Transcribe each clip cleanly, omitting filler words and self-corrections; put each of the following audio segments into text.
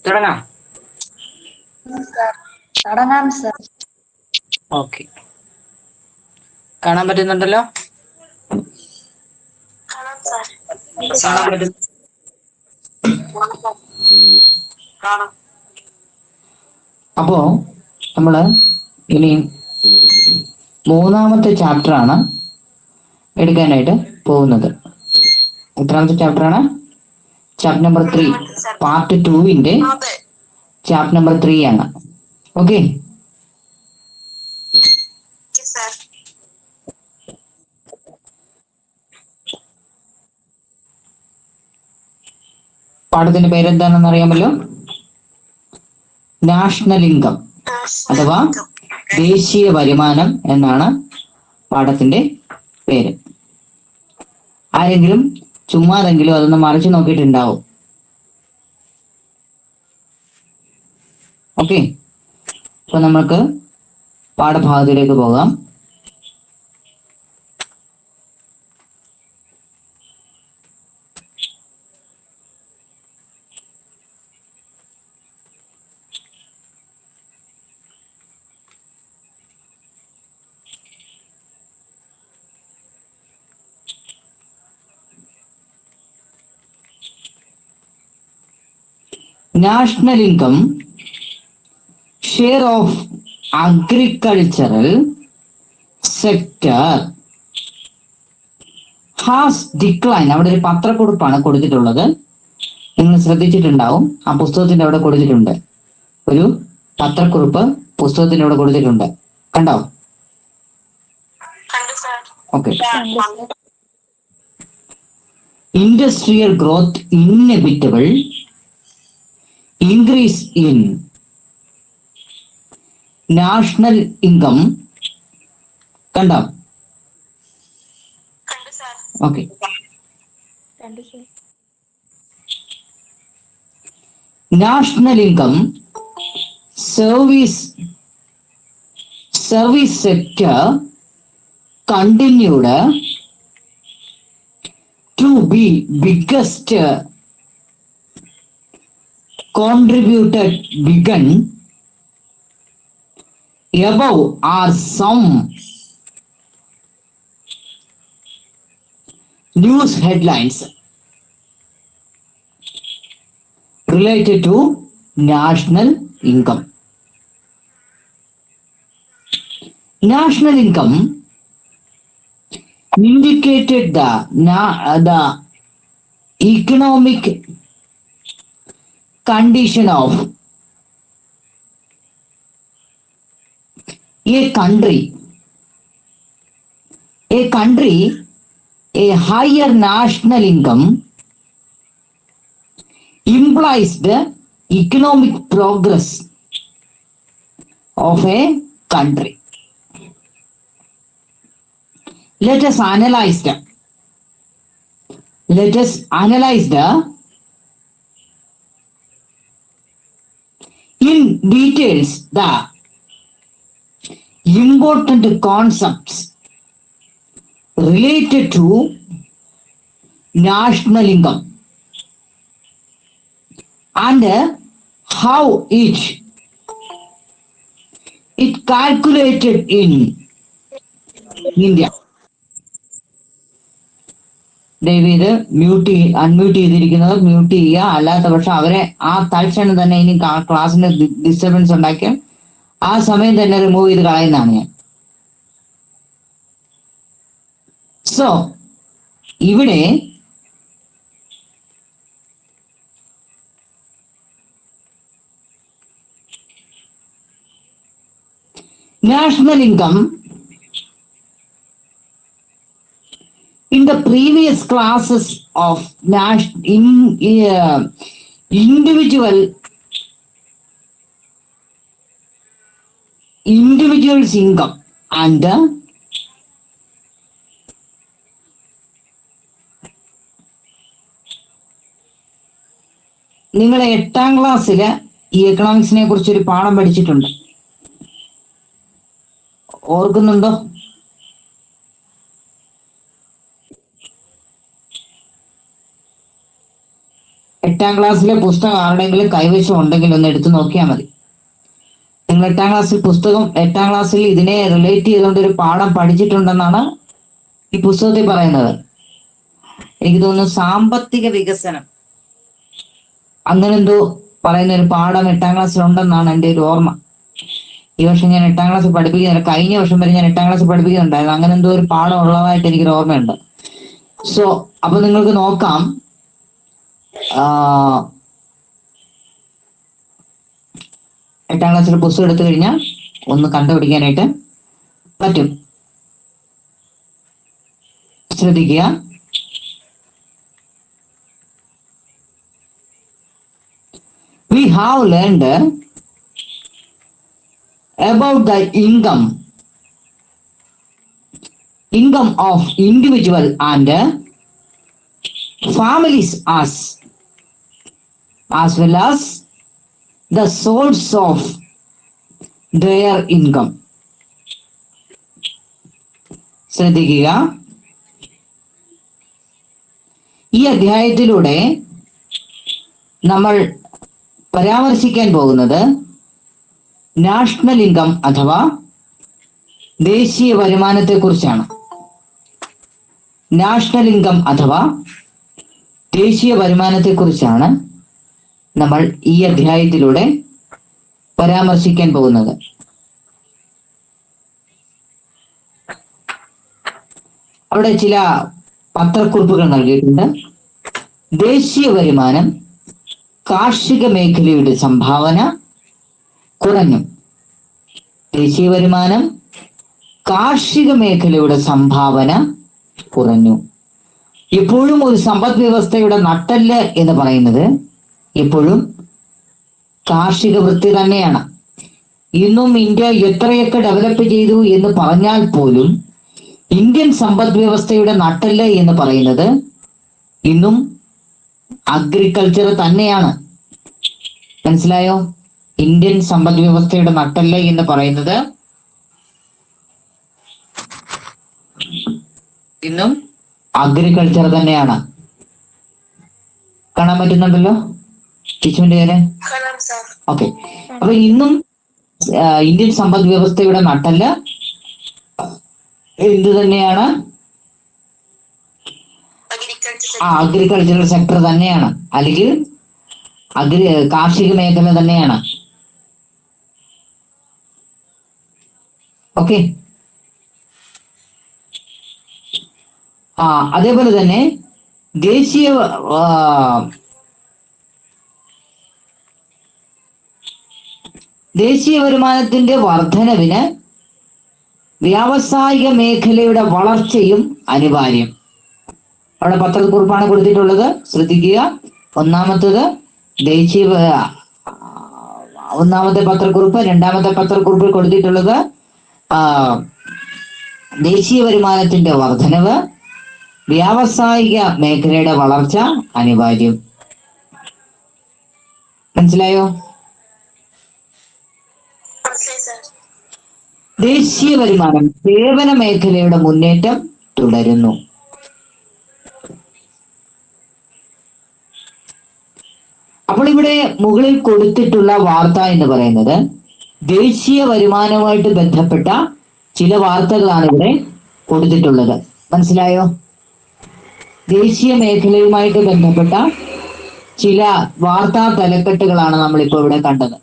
തുടങ്ങാം. തുടങ്ങാം sir. Okay, കാണാൻ പറ്റുന്നുണ്ടല്ലോ? കാണാൻ പറ്റും. അപ്പോ നമ്മള് ഇനി മൂന്നാമത്തെ ചാപ്റ്റർ ആണ് എടുക്കാനായിട്ട് പോകുന്നത്. എത്രാമത്തെ ചാപ്റ്റർ ആണ്? Chapter number 3, part 2 chapter number 3 ആണ്. ഓക്കെ, പാഠത്തിന്റെ പേരെന്താണെന്ന് അറിയാമല്ലോ? നാഷണൽ ഇൻകം അഥവാ ദേശീയ വരുമാനം എന്നാണ് പാഠത്തിന്റെ പേര്. ആരെങ്കിലും ചുമ്മാതെങ്കിലും അതൊന്ന് മറിച്ചു നോക്കിയിട്ടുണ്ടാവും. ഓക്കെ, അപ്പൊ നമുക്ക് പാഠഭാഗത്തിലേക്ക് പോകാം. National income share of agricultural sector has declined. അവിടെ ഒരു പത്രക്കുറിപ്പാണ് കൊടുത്തിട്ടുള്ളത്. നിങ്ങൾ ശ്രദ്ധിച്ചിട്ടുണ്ടാവും, ആ പുസ്തകത്തിന്റെ അവിടെ കൊടുത്തിട്ടുണ്ട്. ഒരു പത്രക്കുറിപ്പ് പുസ്തകത്തിന്റെ അവിടെ കൊടുത്തിട്ടുണ്ട്. കണ്ടോ? Okay. Industrial growth inevitable increase in national income. കണ്ടോ? Okay. National income service sector continued to be biggest contributed begun above are some news headlines related to national income. National income indicated the economic condition of a country. A higher national income implies the economic progress of a country. Let us analyze the in details the important concepts related to national income and how it calculated in India. ദയവേത് unmute ചെയ്തിരിക്കുന്നവർ mute ചെയ്യുക. അല്ലാത്ത പക്ഷം അവരെ ആ തൽക്ഷണം തന്നെ ഇനി ക്ലാസ്സിന് ഡിസ്റ്റർബൻസ് ഉണ്ടാക്കിയാൽ ആ സമയം തന്നെ റിമൂവ് ചെയ്ത് കളയുന്നതാണ് ഞാൻ. സോ ഇവിടെ national income in the previous classes of individual's income and നിങ്ങൾ 8ാം ക്ലാസ്സില് ഈ എക്കണോമിക്സിനെ കുറിച്ചൊരു പാഠം പഠിച്ചിട്ടുണ്ട്, ഓർക്കുന്നുണ്ടോ? 8ാം ക്ലാസ്സിലെ പുസ്തകം ആരുടെങ്കിലും കൈവശം ഉണ്ടെങ്കിൽ ഒന്ന് എടുത്തു നോക്കിയാൽ മതി. നിങ്ങൾ 8ാം ക്ലാസ്സിൽ ഇതിനെ റിലേറ്റ് ചെയ്തുകൊണ്ട് ഒരു പാഠം പഠിച്ചിട്ടുണ്ടെന്നാണ് ഈ പുസ്തകത്തിൽ പറയുന്നത്. എനിക്ക് തോന്നുന്നു സാമ്പത്തിക വികസനം അങ്ങനെന്തോ പറയുന്ന ഒരു പാഠം 8ാം ക്ലാസ്സിൽ ഉണ്ടെന്നാണ് എൻ്റെ ഒരു ഓർമ്മ. ഈ വർഷം ഞാൻ 8ാം ക്ലാസ്സിൽ പഠിപ്പിക്കുന്നില്ല, കഴിഞ്ഞ വർഷം വരെ ഞാൻ 8ാം ക്ലാസ്സിൽ പഠിപ്പിക്കുന്നുണ്ടായിരുന്നു. അങ്ങനെ എന്തോ ഒരു പാഠം ഉള്ളതായിട്ട് എനിക്കൊരു ഓർമ്മയുണ്ട്. സോ അപ്പൊ നിങ്ങൾക്ക് നോക്കാം, 8ാം ക്ലാസ്സിലെ പുസ്തകം എടുത്തു കഴിഞ്ഞാൽ ഒന്ന് കണ്ടുപിടിക്കാനായിട്ട് പറ്റും. ശ്രദ്ധിക്കുക. We have learned about the income of individual and families as well as the source of their income. ശ്രദ്ധിക്കുക. ഈ അധ്യായത്തിലൂടെ നമ്മൾ പരാമർശിക്കാൻ പോകുന്നത് നാഷണൽ ഇൻകം അഥവാ ദേശീയ വരുമാനത്തെ കുറിച്ചാണ്. നാഷണൽ ഇൻകം അഥവാ ദേശീയ വരുമാനത്തെ കുറിച്ചാണ് നമ്മൾ ഈ അധ്യായത്തിലൂടെ പരാമർശിക്കാൻ പോകുന്നത്. അവിടെ ചില പത്രക്കുറിപ്പുകൾ നൽകിയിട്ടുണ്ട്. ദേശീയ വരുമാനം കാർഷിക മേഖലയുടെ സംഭാവന കുറഞ്ഞു. ദേശീയ വരുമാനം കാർഷിക മേഖലയുടെ സംഭാവന കുറഞ്ഞു. എപ്പോഴും ഒരു സമ്പദ് വ്യവസ്ഥയുടെ നട്ടെല്ല് എന്ന് പറയുന്നത് എപ്പോഴും കാർഷിക വൃത്തി തന്നെയാണ്. ഇന്നും ഇന്ത്യ എത്രയൊക്കെ ഡെവലപ്പ് ചെയ്തു എന്ന് പറഞ്ഞാൽ പോലും ഇന്ത്യൻ സമ്പദ് വ്യവസ്ഥയുടെ നട്ടെല്ല് എന്ന് പറയുന്നത് ഇന്നും അഗ്രികൾച്ചർ തന്നെയാണ്. മനസ്സിലായോ? ഇന്ത്യൻ സമ്പദ് വ്യവസ്ഥയുടെ നട്ടെല്ല് എന്ന് പറയുന്നത് ഇന്നും അഗ്രികൾച്ചർ തന്നെയാണ്. കാണാൻ പറ്റുന്നുണ്ടല്ലോ ടീച്ചറിന്റെ പേര്? ഓക്കെ. അപ്പൊ ഇന്നും ഇന്ത്യൻ സമ്പദ് വ്യവസ്ഥയുടെ നട്ടെല്ല് എന്ത് തന്നെയാണ്? അഗ്രികൾച്ചറൽ സെക്ടർ തന്നെയാണ്, അല്ലെങ്കിൽ കാർഷിക മേഖല തന്നെയാണ്. ഓക്കെ. അതേപോലെ തന്നെ ദേശീയ വരുമാനത്തിന്റെ വർധനവിന് വ്യാവസായിക മേഖലയുടെ വളർച്ചയും അനിവാര്യം. അവിടെ പത്രക്കുറിപ്പാണ് കൊടുത്തിട്ടുള്ളത്. ശ്രദ്ധിക്കുക. ഒന്നാമത്തെ പത്രക്കുറിപ്പ്. രണ്ടാമത്തെ പത്രക്കുറിപ്പിൽ കൊടുത്തിട്ടുള്ളത് ദേശീയ വരുമാനത്തിന്റെ വർധനവ്, വ്യാവസായിക മേഖലയുടെ വളർച്ച അനിവാര്യം. മനസ്സിലായോ? ദേശീയ വരുമാനം സേവന മേഖലയുടെ മുന്നേറ്റം തുടരുന്നു. അപ്പോൾ ഇവിടെ മുകളിൽ കൊടുത്തിട്ടുള്ള വാർത്ത എന്ന് പറയുന്നത് ദേശീയ വരുമാനവുമായിട്ട് ബന്ധപ്പെട്ട ചില വാർത്തകളാണ് ഇവിടെ കൊടുത്തിട്ടുള്ളത്. മനസ്സിലായോ? ദേശീയ മേഖലയുമായിട്ട് ബന്ധപ്പെട്ട ചില വാർത്താ തലക്കെട്ടുകളാണ് നമ്മളിപ്പോൾ ഇവിടെ കണ്ടത്.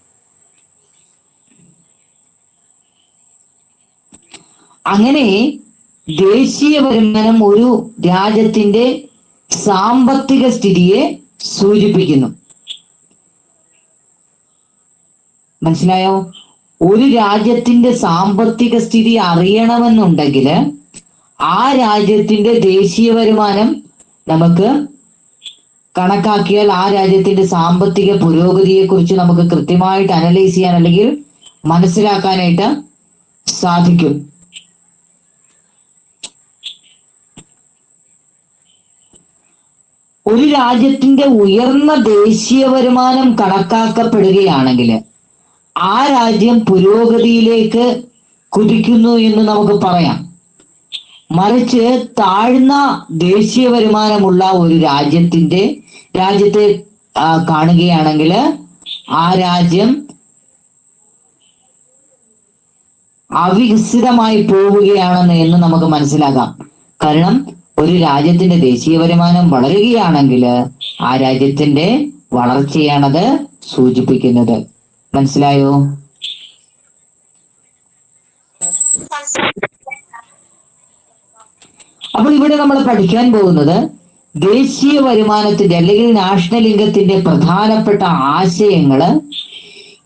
അങ്ങനെ ദേശീയ വരുമാനം ഒരു രാജ്യത്തിന്റെ സാമ്പത്തിക സ്ഥിതിയെ സൂചിപ്പിക്കുന്നു. മനസ്സിലായോ? ഒരു രാജ്യത്തിന്റെ സാമ്പത്തിക സ്ഥിതി അറിയണമെന്നുണ്ടെങ്കിൽ ആ രാജ്യത്തിന്റെ ദേശീയ വരുമാനം നമുക്ക് കണക്കാക്കിയാൽ ആ രാജ്യത്തിന്റെ സാമ്പത്തിക പുരോഗതിയെ കുറിച്ച് നമുക്ക് കൃത്യമായിട്ട് അനലൈസ് ചെയ്യാൻ അല്ലെങ്കിൽ മനസ്സിലാക്കാനായിട്ട് സാധിക്കും. ഒരു രാജ്യത്തിന്റെ ഉയർന്ന ദേശീയ വരുമാനം കണക്കാക്കപ്പെടുകയാണെങ്കിൽ ആ രാജ്യം പുരോഗതിയിലേക്ക് കുതിക്കുന്നു എന്ന് നമുക്ക് പറയാം. മറിച്ച് താഴ്ന്ന ദേശീയ വരുമാനമുള്ള ഒരു രാജ്യത്തെ കാണുകയാണെങ്കിൽ ആ രാജ്യം അവികസിതമായി പോവുകയാണെന്ന് എന്ന് നമുക്ക് മനസ്സിലാക്കാം. കാരണം ഒരു രാജ്യത്തിന്റെ ദേശീയ വരുമാനം വളരുകയാണെങ്കിൽ ആ രാജ്യത്തിന്റെ വളർച്ചയാണത് സൂചിപ്പിക്കുന്നത്. മനസ്സിലായോ? അപ്പോൾ ഇവിടെ നമ്മൾ പഠിക്കാൻ പോകുന്നത് ദേശീയ വരുമാനത്തിന്റെ അല്ലെങ്കിൽ നാഷണൽ ഇൻകത്തിന്റെ പ്രധാനപ്പെട്ട ആശയങ്ങള്,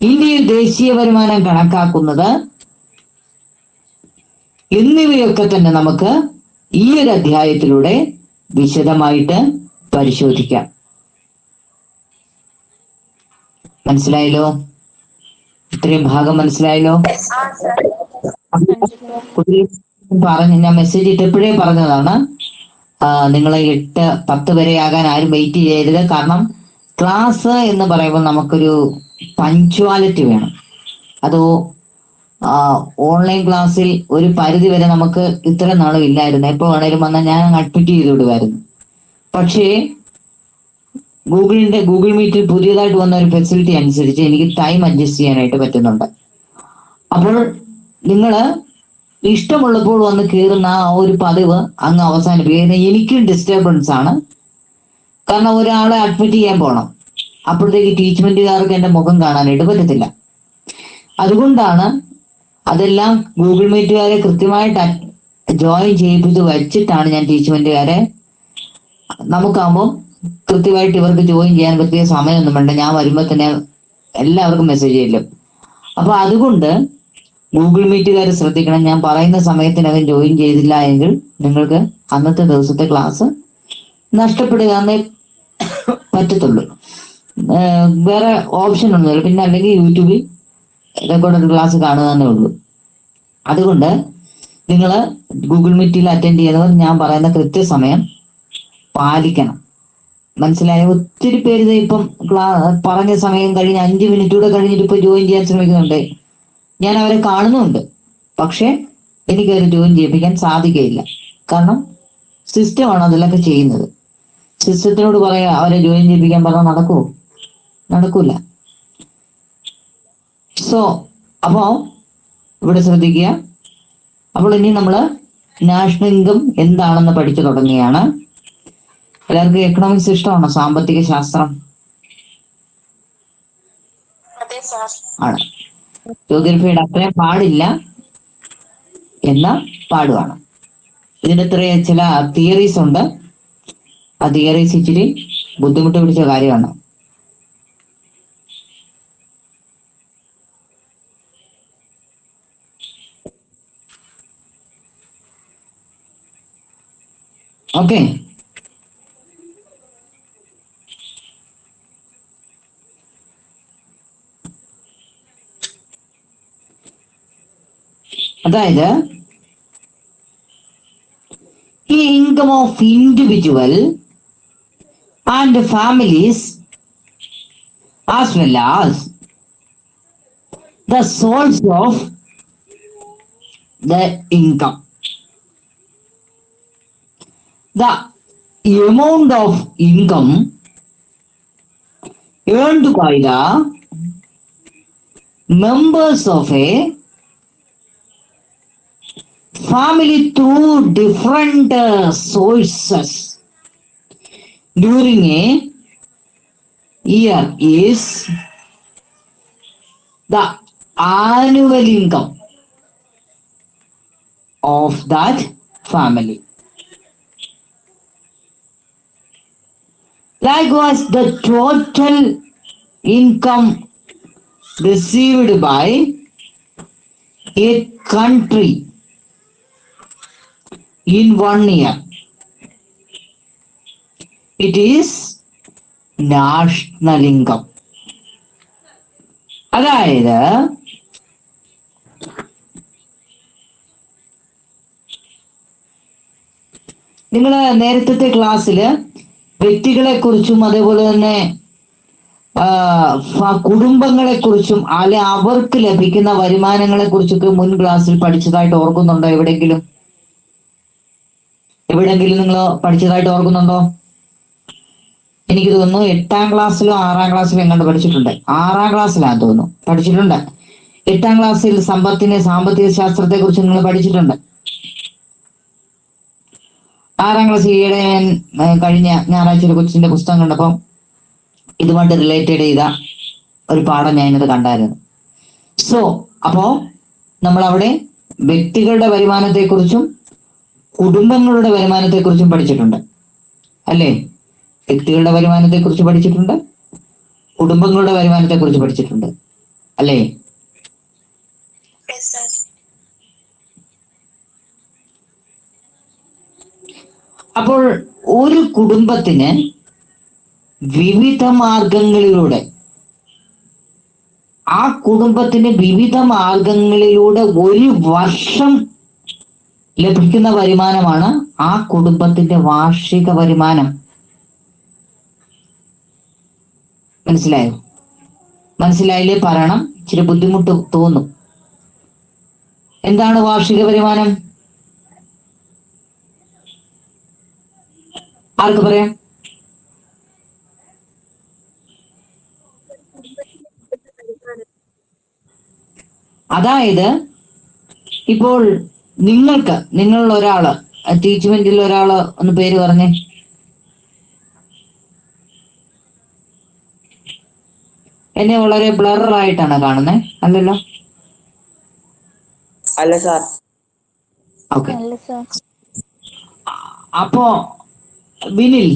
ഇന്ത്യയിൽ ദേശീയ വരുമാനം കണക്കാക്കുന്നത് എന്നിവയൊക്കെ തന്നെ നമുക്ക് ഈ ഒരു അധ്യായത്തിലൂടെ വിശദമായിട്ട് പരിശോധിക്കാം. മനസ്സിലായല്ലോ? ഇത്രയും ഭാഗം മനസ്സിലായല്ലോ? പറഞ്ഞു, ഞാൻ മെസ്സേജ് ഇട്ടപ്പോഴേ പറഞ്ഞതാണ്, നിങ്ങൾ 8-10 വരെ ആകാൻ ആരും വെയിറ്റ് ചെയ്യരുത്. കാരണം ക്ലാസ് എന്ന് പറയുമ്പോൾ നമുക്കൊരു പഞ്ച്വാലിറ്റി വേണം. അതോ ഓൺലൈൻ ക്ലാസ്സിൽ ഒരു പരിധി വരെ നമുക്ക് ഇത്ര നാളും ഇല്ലായിരുന്നു. എപ്പോൾ വേണേലും വന്നാൽ ഞാൻ അഡ്മിറ്റ് ചെയ്ത് വിടുമായിരുന്നു. പക്ഷേ ഗൂഗിൾ മീറ്റിൽ പുതിയതായിട്ട് വന്ന ഒരു ഫെസിലിറ്റി അനുസരിച്ച് എനിക്ക് ടൈം അഡ്ജസ്റ്റ് ചെയ്യാനായിട്ട് പറ്റുന്നുണ്ട്. അപ്പോൾ നിങ്ങൾ ഇഷ്ടമുള്ളപ്പോൾ വന്ന് കയറുന്ന ആ ഒരു പതിവ് അങ്ങ് അവസാനിപ്പിക്കുക. എനിക്കും ഡിസ്റ്റർബൻസ് ആണ്. കാരണം ഒരാളെ അഡ്മിറ്റ് ചെയ്യാൻ പോകണം, അപ്പോഴത്തേക്ക് ടീച്ച്മെന്റുകാർക്ക് എൻ്റെ മുഖം കാണാനായിട്ട് പറ്റത്തില്ല. അതുകൊണ്ടാണ് അതെല്ലാം ഗൂഗിൾ മീറ്റുകാരെ കൃത്യമായിട്ട് ജോയിൻ ചെയ്യിപ്പിച്ച് വെച്ചിട്ടാണ് ഞാൻ ടീച്ച്മെന്റുകാരെ, നമുക്കാകുമ്പോൾ കൃത്യമായിട്ട് ഇവർക്ക് ജോയിൻ ചെയ്യാൻ പറ്റിയ സമയമൊന്നും വേണ്ട. ഞാൻ വരുമ്പോൾ തന്നെ എല്ലാവർക്കും മെസ്സേജ് ചെയ്യില്ല. അപ്പൊ അതുകൊണ്ട് ഗൂഗിൾ മീറ്റുകാർ ശ്രദ്ധിക്കണം. ഞാൻ പറയുന്ന സമയത്തിനകം ജോയിൻ ചെയ്തില്ല എങ്കിൽ നിങ്ങൾക്ക് അന്നത്തെ ദിവസത്തെ ക്ലാസ് നഷ്ടപ്പെടുക എന്നേ പറ്റത്തുള്ളൂ. വേറെ ഓപ്ഷൻ ഒന്നുമില്ല. പിന്നെ അല്ലെങ്കിൽ യൂട്യൂബിൽ റെക്കോർഡഡ് ക്ലാസ് കാണുക എന്നേ ഉള്ളൂ. അതുകൊണ്ട് നിങ്ങൾ ഗൂഗിൾ മീറ്റിൽ അറ്റൻഡ് ചെയ്യുന്നവർ ഞാൻ പറയുന്ന കൃത്യസമയം പാലിക്കണം. മനസ്സിലായോ? ഒത്തിരി പേര് ഇപ്പം പറഞ്ഞ സമയം കഴിഞ്ഞ് 5 മിനിറ്റ് കൂടെ കഴിഞ്ഞിട്ട് ഇപ്പൊ ജോയിൻ ചെയ്യാൻ ശ്രമിക്കുന്നുണ്ട്. ഞാൻ അവരെ കാണുന്നുണ്ട്, പക്ഷെ എനിക്കവരെ ജോയിൻ ചെയ്യിപ്പിക്കാൻ സാധിക്കുകയില്ല. കാരണം സിസ്റ്റമാണ് അതിലൊക്കെ ചെയ്യുന്നത്. സിസ്റ്റത്തിനോട് പറയാ അവരെ ജോയിൻ ചെയ്യിപ്പിക്കാൻ പറഞ്ഞാൽ നടക്കുമോ? നടക്കൂല. സോ അപ്പോ ഇവിടെ ശ്രദ്ധിക്കുക. അപ്പോൾ ഇനി നമ്മൾ നാഷണൽ ഇൻകം എന്താണെന്ന് പഠിച്ചു തുടങ്ങിയാണ്. എല്ലാവർക്കും എക്കണോമിക്സ് ഇഷ്ടമാണോ? സാമ്പത്തിക ശാസ്ത്രം ആണ്. ജോഗ്രഫിയുടെ അത്രയും പാടില്ല, എന്നാൽ പാടുവാണ്. ഇതിന്റെ ചില തിയറീസ് ഉണ്ട്. ആ തിയറീസ് ഇച്ചിരി ബുദ്ധിമുട്ട് പിടിച്ച കാര്യമാണ്. ഓക്കെ, അതായത് ഈ income of individual and families as well as the source of the income, the amount of income earned by the members of a family through different sources during a year is the annual income of that family. Likewise, the total income received by a country in 1 year, it is national income. അതായത് നിങ്ങൾ നേരത്തെ ക്ലാസ്സിൽ വ്യക്തികളെ കുറിച്ചും അതേപോലെ തന്നെ കുടുംബങ്ങളെ കുറിച്ചും അല്ലെ അവർക്ക് ലഭിക്കുന്ന വരുമാനങ്ങളെ കുറിച്ചൊക്കെ മുൻ ക്ലാസ്സിൽ പഠിച്ചതായിട്ട് ഓർക്കുന്നുണ്ടോ? എവിടെങ്കിലും നിങ്ങൾ പഠിച്ചതായിട്ട് ഓർക്കുന്നുണ്ടോ? എനിക്ക് തോന്നുന്നു 8ാം ക്ലാസ്സിലോ 6ാം ക്ലാസ്സിലോ എങ്ങാണ്ട് പഠിച്ചിട്ടുണ്ട്. 6ാം ക്ലാസ്സിലാന്ന് തോന്നുന്നു പഠിച്ചിട്ടുണ്ട്. 8ാം ക്ലാസ്സിൽ സാമ്പത്തിക ശാസ്ത്രത്തെ കുറിച്ച് നിങ്ങൾ പഠിച്ചിട്ടുണ്ട്. 6ാം ക്ലാസ് ഈയിടെ ഞാൻ കഴിഞ്ഞ ഞായറാഴ്ച ഒരു കൊച്ചിന്റെ പുസ്തകം കണ്ടപ്പം ഇതുമായിട്ട് റിലേറ്റഡ് ചെയ്ത ഒരു പാഠം ഞാനിത് കണ്ടായിരുന്നു. അപ്പോ നമ്മളവിടെ വ്യക്തികളുടെ വരുമാനത്തെക്കുറിച്ചും കുടുംബങ്ങളുടെ വരുമാനത്തെക്കുറിച്ചും പഠിച്ചിട്ടുണ്ട് അല്ലേ? വ്യക്തികളുടെ വരുമാനത്തെക്കുറിച്ച് പഠിച്ചിട്ടുണ്ട്, കുടുംബങ്ങളുടെ വരുമാനത്തെക്കുറിച്ച് പഠിച്ചിട്ടുണ്ട് അല്ലേ? അപ്പോൾ ഒരു കുടുംബത്തിന് വിവിധ മാർഗങ്ങളിലൂടെ ഒരു വർഷം ലഭിക്കുന്ന വരുമാനമാണ് ആ കുടുംബത്തിന്റെ വാർഷിക വരുമാനം. മനസ്സിലായില്ലേ? പറയണം, ഇച്ചിരി ബുദ്ധിമുട്ട് തോന്നും. എന്താണ് വാർഷിക വരുമാനം? ആർക്ക് പറയാം? അതായത് ഇപ്പോൾ നിങ്ങളിൽ ഒരാള് ടീച്ച്മെന്റിൽ ഒരാള് ഒന്ന് പേര് പറഞ്ഞേ. എന്നെ വളരെ ബ്ലറായിട്ടാണ് കാണുന്നത്, അല്ലല്ലോ? അല്ല സാർ. ഓക്കെ. അപ്പോ വിനിൽ,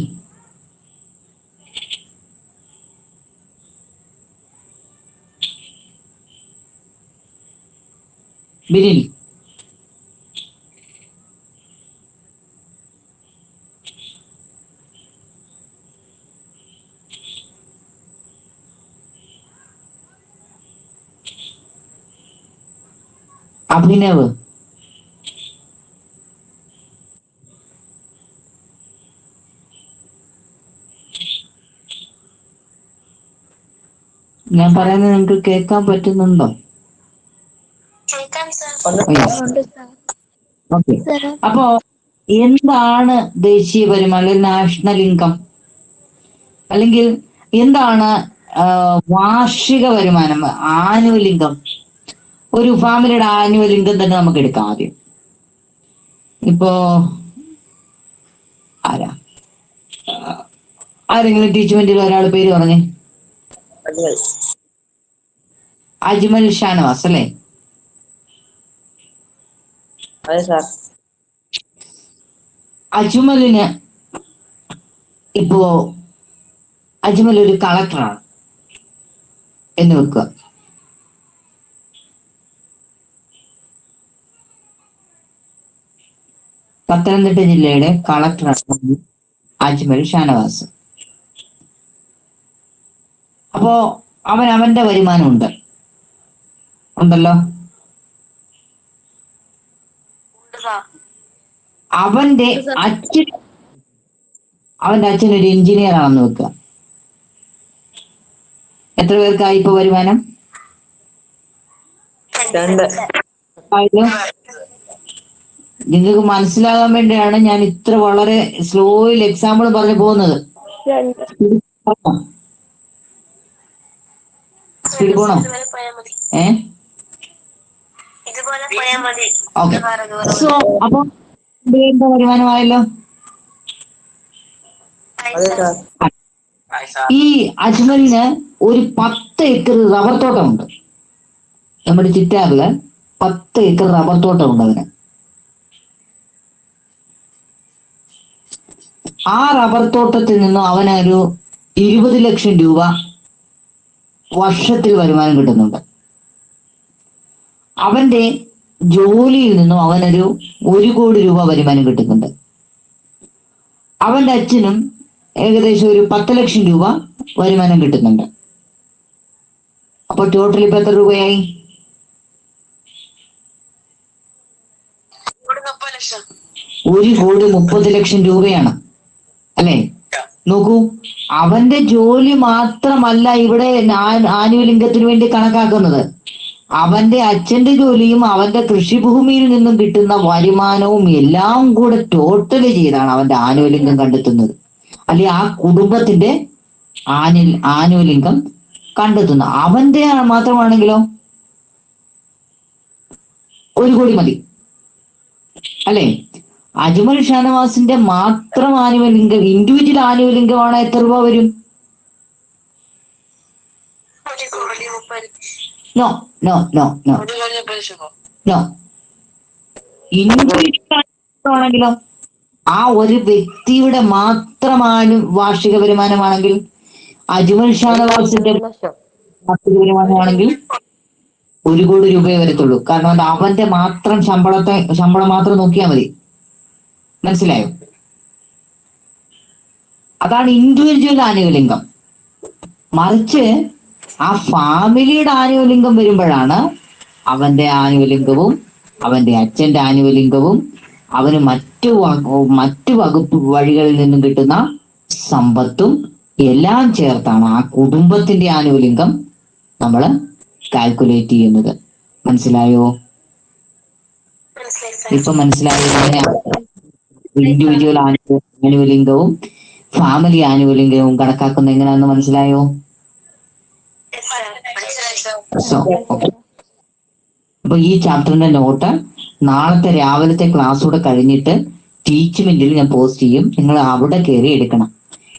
അഭിനവ്, ഞാൻ പറയുന്നത് നിങ്ങൾക്ക് കേൾക്കാൻ പറ്റുന്നുണ്ടോ? ഓക്കെ. അപ്പോ എന്താണ് ദേശീയ വരുമാനം അല്ലെങ്കിൽ നാഷണൽ ഇൻകം, അല്ലെങ്കിൽ എന്താണ് വാർഷിക വരുമാനം, ആനുവൽ ഇൻകം? ഒരു ഫാമിലിയുടെ ആനുവൽ ഇൻകം തന്നെ നമുക്ക് എടുക്കാം ആദ്യം. ഇപ്പോ ആരെങ്കിലും ടീച്ച്മെന്റിൽ ഒരാൾ പേര് പറഞ്ഞേ. അജ്മൽ ഷാനവാസ് അല്ലേ? അജ്മലിന് അജ്മൽ ഒരു കളക്ടറാണ് എന്ന് വെക്കുക. പത്തനംതിട്ട ജില്ലയുടെ കളക്ടറാണ് അജ്മൽ ഷാനവാസ്. അപ്പോ അവന്റെ വരുമാനം ഉണ്ടല്ലോ. അവന്റെ അച്ഛൻ ഒരു എഞ്ചിനീയർ ആണെന്ന് വെക്കുക. എത്ര പേർക്കായി ഇപ്പൊ വരുമാനം? നിങ്ങൾക്ക് മനസ്സിലാകാൻ വേണ്ടിയാണ് ഞാൻ ഇത്ര വളരെ സ്ലോയിൽ എക്സാമ്പിൾ പറഞ്ഞു പോകുന്നത്. സ്പീഡ് പോണോ? ഓക്കെ. സോ അപ്പൊ വരുമാനമായല്ലോ. ഈ അജ്മലിന് ഒരു 10 ഏക്കർ റബ്ബർ തോട്ടമുണ്ട്. നമ്മുടെ ചിറ്റാറില് 10 ഏക്കർ റബ്ബർ തോട്ടമുണ്ട് അവന്. ആ റബ്ബർ തോട്ടത്തിൽ നിന്നും അവനൊരു 20 ലക്ഷം രൂപ വർഷത്തിൽ വരുമാനം കിട്ടുന്നുണ്ട്. അവന്റെ ജോലിയിൽ നിന്നും അവനൊരു 1 കോടി രൂപ വരുമാനം കിട്ടുന്നുണ്ട്. അവന്റെ അച്ഛനും ഏകദേശം ഒരു 10 ലക്ഷം രൂപ വരുമാനം കിട്ടുന്നുണ്ട്. അപ്പൊ ടോട്ടൽ ഇപ്പൊ എത്ര രൂപയായി? 1,30,00,000 രൂപയാണ് അല്ലെ? നോക്കൂ, അവന്റെ ജോലി മാത്രമല്ല ഇവിടെ ആനുവൽ ഇൻകത്തിന് വേണ്ടി കണക്കാക്കുന്നത്. അവന്റെ അച്ഛന്റെ ജോലിയും അവന്റെ കൃഷിഭൂമിയിൽ നിന്നും കിട്ടുന്ന വരുമാനവും എല്ലാം കൂടെ ടോട്ടൽ ചെയ്താണ് അവന്റെ ആനുവൽ ഇൻകം കണ്ടെത്തുന്നത്. അല്ലെങ്കിൽ ആ കുടുംബത്തിന്റെ ആനുലിംഗം കണ്ടെത്തുന്നു. അവന്റെ മാത്രമാണെങ്കിലോ 1 കോടി മതി അല്ലെ? അജ്മൽ ഷാനവാസിന്റെ മാത്രം ആനുവലിംഗം, ഇൻഡിവിജ്വൽ ആനുവലിംഗമാണ് എത്ര രൂപ വരും? No no no no no. Individual ആണെങ്കിലോ ആ ഒരു വ്യക്തിയുടെ മാത്രം വാർഷിക വരുമാനമാണെങ്കിൽ, അജ്മൽ ഷാനവാസിന്റെ വാർഷിക വരുമാനമാണെങ്കിൽ 1 കോടി രൂപയെ വരത്തുള്ളൂ. കാരണം അത് അവന്റെ മാത്രം ശമ്പളം മാത്രം നോക്കിയാൽ മതി. മനസ്സിലായോ? അതാണ് ഇൻഡിവിജ്വൽ ആനുവലിംഗം. മറിച്ച് ആ ഫാമിലിയുടെ ആനുവലിംഗം വരുമ്പോഴാണ് അവന്റെ ആനുവലിംഗവും അവന്റെ അച്ഛന്റെ ആനുവലിംഗവും അവന് മറ്റു വകുപ്പ് വഴികളിൽ നിന്നും കിട്ടുന്ന സമ്പത്തും എല്ലാം ചേർത്താണ് ആ കുടുംബത്തിന്റെ ആനുവലിംഗം നമ്മൾ കാൽക്കുലേറ്റ് ചെയ്യുന്നത്. മനസ്സിലായോ? ഇപ്പൊ മനസ്സിലായോ? ഇൻഡിവിജ്വൽ ആനുവലിംഗവും ഫാമിലി ആനുവലിംഗവും കണക്കാക്കുന്ന എങ്ങനെയാണെന്ന് മനസ്സിലായോ? അപ്പൊ ഈ ചാപ്റ്ററിന്റെ നോട്ട് നാളത്തെ രാവിലത്തെ ക്ലാസ്സൂടെ കഴിഞ്ഞിട്ട് ടീച്ച്മെന്റിൽ ഞാൻ പോസ്റ്റ് ചെയ്യും. നിങ്ങൾ അവിടെ കയറി എടുക്കണം.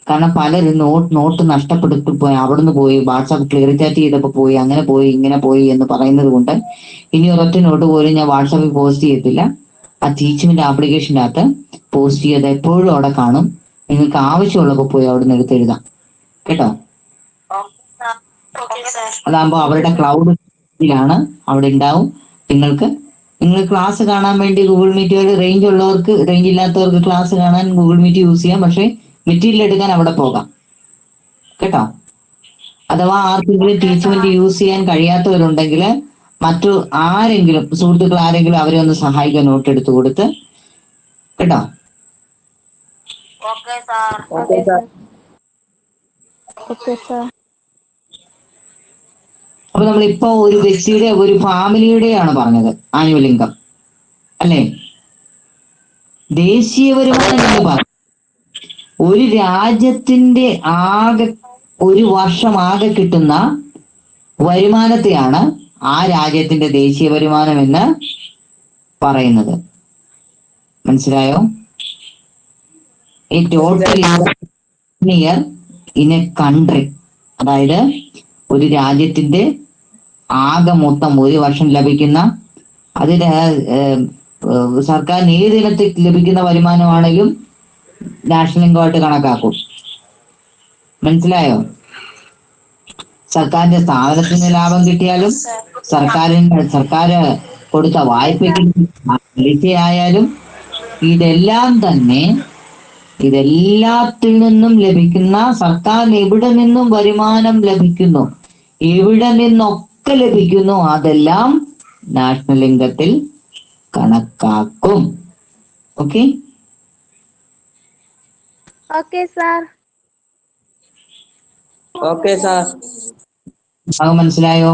കാരണം പലരും നോട്ട് നഷ്ടപ്പെടുത്തി പോയി, അവിടുന്ന് പോയി, വാട്സാപ്പ് ക്ലിയർ ചാറ്റ് ചെയ്തപ്പോൾ പോയി, അങ്ങനെ പോയി ഇങ്ങനെ പോയി എന്ന് പറയുന്നത് കൊണ്ട് ഇനി ഒരൊറ്റ നോട്ട് പോലും ഞാൻ വാട്സാപ്പിൽ പോസ്റ്റ് ചെയ്യത്തില്ല. ആ ടീച്ച്മെന്റ് ആപ്ലിക്കേഷൻ്റെ അകത്ത് പോസ്റ്റ് ചെയ്ത് എപ്പോഴും അവിടെ കാണും. നിങ്ങൾക്ക് ആവശ്യമുള്ളപ്പോൾ പോയി അവിടെ നിന്ന് എടുത്തെഴുതാം കേട്ടോ. അതാകുമ്പോൾ അവരുടെ ക്ലൗഡിലാണ് അവിടെ ഉണ്ടാവും. നിങ്ങൾ ക്ലാസ് കാണാൻ വേണ്ടി ഗൂഗിൾ മീറ്റുകൾ റേഞ്ച് ഉള്ളവർക്ക്, റേഞ്ച് ഇല്ലാത്തവർക്ക് ക്ലാസ് കാണാൻ ഗൂഗിൾ മീറ്റ് യൂസ് ചെയ്യാം. പക്ഷേ മെറ്റീരിയൽ എടുക്കാൻ അവിടെ പോകാം കേട്ടോ. അഥവാ ആർക്കെങ്കിലും ടീച്ച്മെന്റ് യൂസ് ചെയ്യാൻ കഴിയാത്തവരുണ്ടെങ്കിൽ മറ്റു ആരെങ്കിലും സുഹൃത്തുക്കൾ ആരെങ്കിലും അവരെ ഒന്ന് സഹായിക്കാൻ നോട്ട് എടുത്തു കൊടുത്ത് കേട്ടോ. അപ്പൊ നമ്മളിപ്പോ ഒരു വ്യക്തിയുടെ ഒരു ഫാമിലിയുടെയാണ് പറഞ്ഞത് ആനുവലിംഗം അല്ലെ? ദേശീയ വരുമാനം എന്ന് പറഞ്ഞു ഒരു രാജ്യത്തിന്റെ ഒരു വർഷം ആകെ കിട്ടുന്ന വരുമാനത്തെയാണ് ആ രാജ്യത്തിന്റെ ദേശീയ വരുമാനം എന്ന് പറയുന്നത്. മനസ്സിലായോ? ഈ total year in A country, അതായത് ഒരു രാജ്യത്തിന്റെ ആകെ മൊത്തം ഒരു വർഷം ലഭിക്കുന്ന, അതിന് സർക്കാരിന് ഏത് ഇനത്തിൽ ലഭിക്കുന്ന വരുമാനമാണെങ്കിലും നാഷണൽ ഇൻകമായിട്ട് കണക്കാക്കും. മനസ്സിലായോ? സർക്കാരിന്റെ സ്ഥാപനത്തിന് ലാഭം കിട്ടിയാലും സർക്കാർ കൊടുത്ത വായ്പയ്ക്ക് പലിശയായാലും ഇതെല്ലാത്തിൽ നിന്നും ലഭിക്കുന്ന, സർക്കാരിന് എവിടെ നിന്നും വരുമാനം ലഭിക്കുന്നു, എവിടെ നിന്നൊക്കെ ലഭിക്കുന്നു, അതെല്ലാം നാഷണൽ ഇൻകത്തിൽ കണക്കാക്കും. Okay okay sir. മനസ്സിലായോ?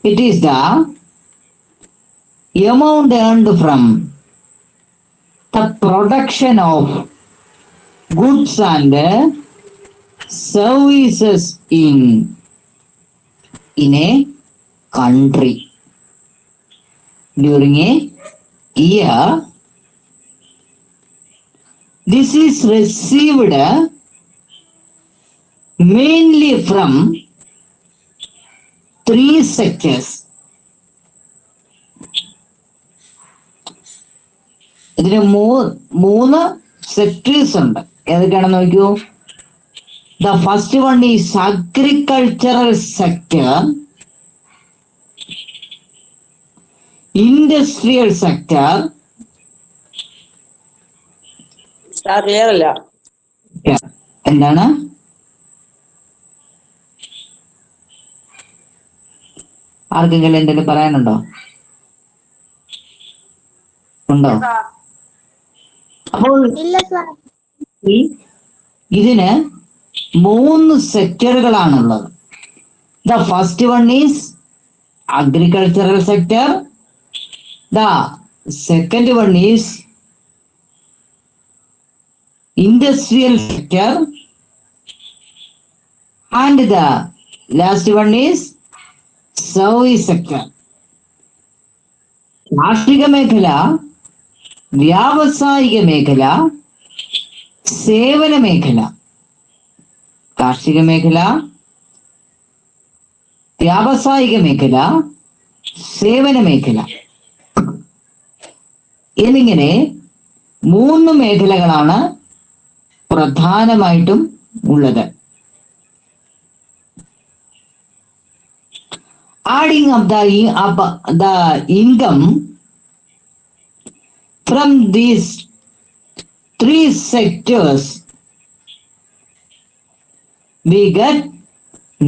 It is the amount earned from the production of goods and services in a country during a year. This is received mainly from 3 sectors. ഇതിന് 3 സെക്ടേഴ്സ് ഉണ്ട്. ഏതൊക്കെയാണെന്ന് നോക്കൂ. The first one is agricultural sector, industrial sector. Clear അല്ല. എന്താണ്? ആർക്കെങ്കിലും എന്തെങ്കിലും പറയാനുണ്ടോ? ഉണ്ടോ? അപ്പോൾ ഇതിന് 3 സെക്ടറുകളാണുള്ളത്. The first one is agricultural sector, the second one is industrial sector, and the last one is service sector. കാർഷിക മേഖല, വ്യാവസായിക മേഖല, സേവന മേഖല. കാർഷിക മേഖല, വ്യാവസായിക മേഖല, സേവന മേഖല എന്നിങ്ങനെ 3 മേഖലകളാണ് പ്രധാനമായിട്ടും ഉള്ളത്. Adding up the income from these 3 sectors, we get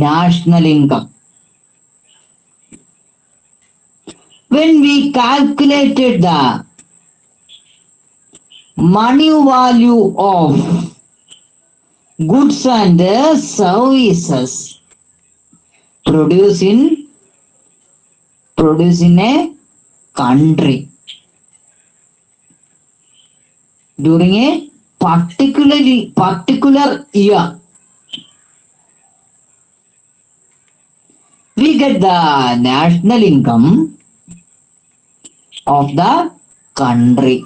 national income. When we calculated the money value of goods and services produced in a country during a particular year, we get the national income of the country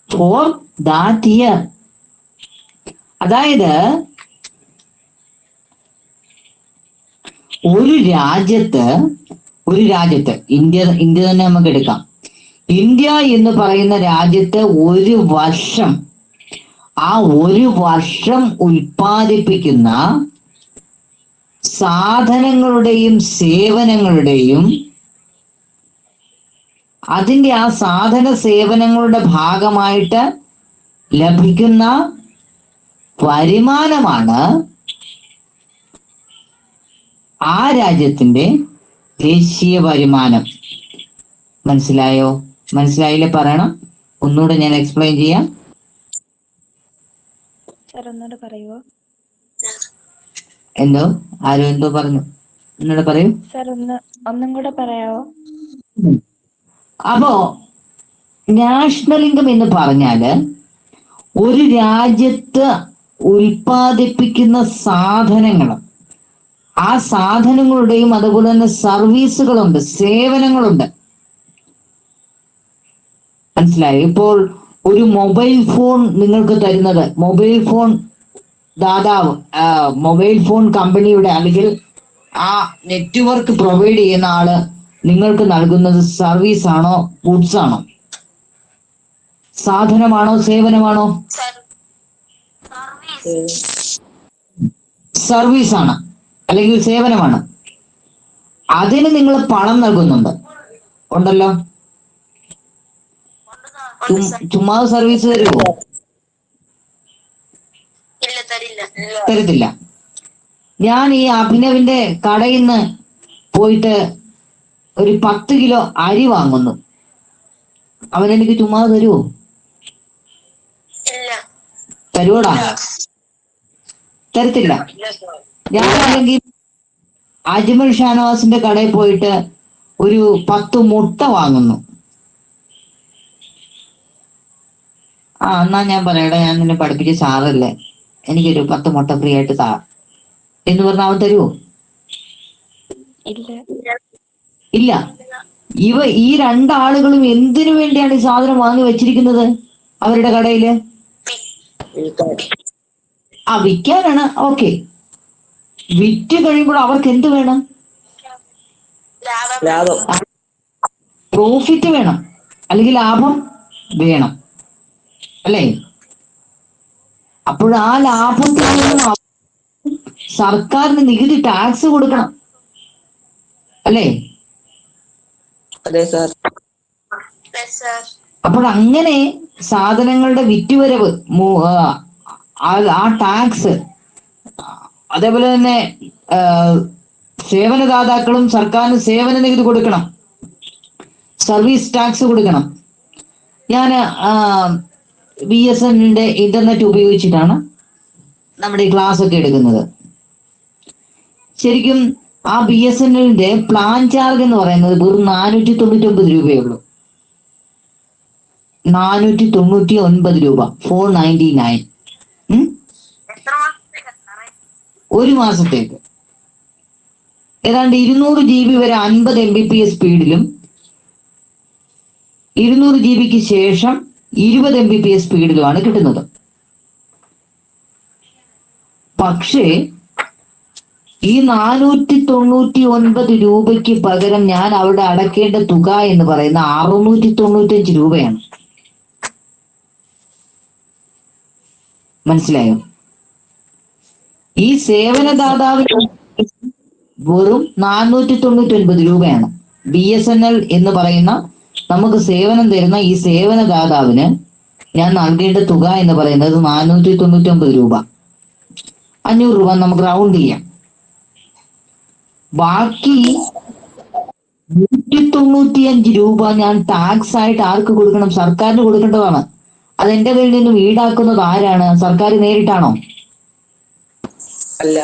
for that year. അതായത് ഒരു രാജ്യത്ത് India തന്നെ നമുക്ക് എടുക്കാം. India എന്ന് പറയുന്ന രാജ്യത്ത് ഒരു വർഷം ഉൽപ്പാദിപ്പിക്കുന്ന സാധനങ്ങളുടെയും സേവനങ്ങളുടെയും അതിന്റെ ആ സാധന സേവനങ്ങളുടെ ഭാഗമായിട്ട് ലഭിക്കുന്ന വരുമാനമാണ് ആ രാജ്യത്തിന്റെ ദേശീയ വരുമാനം. മനസ്സിലായില്ലേ? പറയണം. ഒന്നുകൂടെ ഞാൻ എക്സ്പ്ലെയിൻ ചെയ്യാം. ആരോ പറഞ്ഞു, എന്നോട് പറയൂ. ഒന്നും കൂടെ പറയാവോ? അപ്പോ നാഷണൽ ഇൻകം എന്ന് പറഞ്ഞാല് ഒരു രാജ്യത്ത് ഉൽപ്പാദിപ്പിക്കുന്ന സാധനങ്ങൾ, ആ സാധനങ്ങളുടെയും അതുപോലെ തന്നെ സർവീസുകളുണ്ട്, സേവനങ്ങളുണ്ട്. മനസ്സിലായോ? ഇപ്പോൾ ഒരു മൊബൈൽ ഫോൺ നിങ്ങൾക്ക് തരുന്നത്, മൊബൈൽ ഫോൺ ദാതാവ്, മൊബൈൽ ഫോൺ കമ്പനിയുടെ അല്ലെങ്കിൽ ആ നെറ്റ്വർക്ക് പ്രൊവൈഡ് ചെയ്യുന്ന ആള് നിങ്ങൾക്ക് നൽകുന്നത് സർവീസ് ആണോ, ഗുഡ്സ് ആണോ, സാധനമാണോ, സേവനമാണോ? സർവീസ് ആണ് അല്ലെങ്കിൽ സേവനമാണ്. അതിന് നിങ്ങൾ പണം നൽകുന്നുണ്ട്, ഉണ്ടല്ലോ. ചുമ്മാ സർവീസ് തരുമോ? തരത്തില്ല. ഞാൻ ഈ അഭിനവിന്റെ കടയിൽ നിന്ന് പോയിട്ട് ഒരു 10 കിലോ അരി വാങ്ങുന്നു, അവനെനിക്ക് ചുമ്മാ തരുമോ? തരുവോടാ? തരത്തില്ല. ഞാനാണെങ്കിൽ അജ്മൽ ഷാനവാസിന്റെ കടയിൽ പോയിട്ട് ഒരു 10 മുട്ട വാങ്ങുന്നു. എന്നാ ഞാൻ പറയടാ, ഞാൻ നിന്നെ പഠിപ്പിച്ച സാറല്ലേ, എനിക്കൊരു 10 മുട്ട ഫ്രീ ആയിട്ട് താ എന്ന് പറഞ്ഞാൽ അവൻ തരുമോ? ഇല്ല. ഈ 2 ആളുകളും എന്തിനു വേണ്ടിയാണ് ഈ സാധനം വാങ്ങി വെച്ചിരിക്കുന്നത് അവരുടെ കടയില്? വിൽക്കാനാണ്. ഓക്കെ, വിറ്റ് കഴിയുമ്പോൾ അവർക്ക് എന്ത് വേണം? പ്രോഫിറ്റ് വേണം, അല്ലെങ്കിൽ ലാഭം വേണം, അല്ലേ? അപ്പോൾ ആ ലാഭത്തിൽ നിന്ന് സർക്കാരിന് നികുതി, ടാക്സ് കൊടുക്കണം, അല്ലേ? അപ്പോൾ അങ്ങനെ സാധനങ്ങളുടെ വിറ്റുവരവ്, ആ ടാക്സ്, അതേപോലെ തന്നെ സേവനദാതാക്കളും സർക്കാരിന് സേവന നികുതി കൊടുക്കണം, സർവീസ് ടാക്സ് കൊടുക്കണം. ഞാൻ BSNL ഇന്റർനെറ്റ് ഉപയോഗിച്ചിട്ടാണ് നമ്മുടെ ഈ ക്ലാസ് ഒക്കെ എടുക്കുന്നത്. ശരിക്കും ആ BSNL പ്ലാൻ ചാർജ് എന്ന് പറയുന്നത് വെറും 499 രൂപയേ ഉള്ളൂ. 499 രൂപ, 499. ഒരു മാസത്തേക്ക് ഏതാണ്ട് 200 GB വരെ 50 Mbps സ്പീഡിലും 200 GB ശേഷം 20 Mbps സ്പീഡിലുമാണ് കിട്ടുന്നത്. പക്ഷേ ഈ 499 രൂപയ്ക്ക് പകരം ഞാൻ അവിടെ അടക്കേണ്ട തുക എന്ന് പറയുന്ന 695 രൂപയാണ്. മനസ്സിലായോ? ഈ സേവനദാതാവിന് വെറും 499 രൂപയാണ്. BSNL എന്ന് പറയുന്ന നമുക്ക് സേവനം തരുന്ന ഈ സേവനദാതാവിന് ഞാൻ നൽകേണ്ട തുക എന്ന് പറയുന്നത് 499 രൂപ. 500 രൂപ നമുക്ക് റൗണ്ട് ചെയ്യാം. ബാക്കി 195 രൂപ ഞാൻ ടാക്സ് ആയിട്ട് ആർക്ക് കൊടുക്കണം? സർക്കാരിന് കൊടുക്കേണ്ടതാണ്. അതെന്റെ പേരിൽ നിന്നും ഈടാക്കുന്നത് ആരാണ്? സർക്കാർ നേരിട്ടാണോ? അല്ല.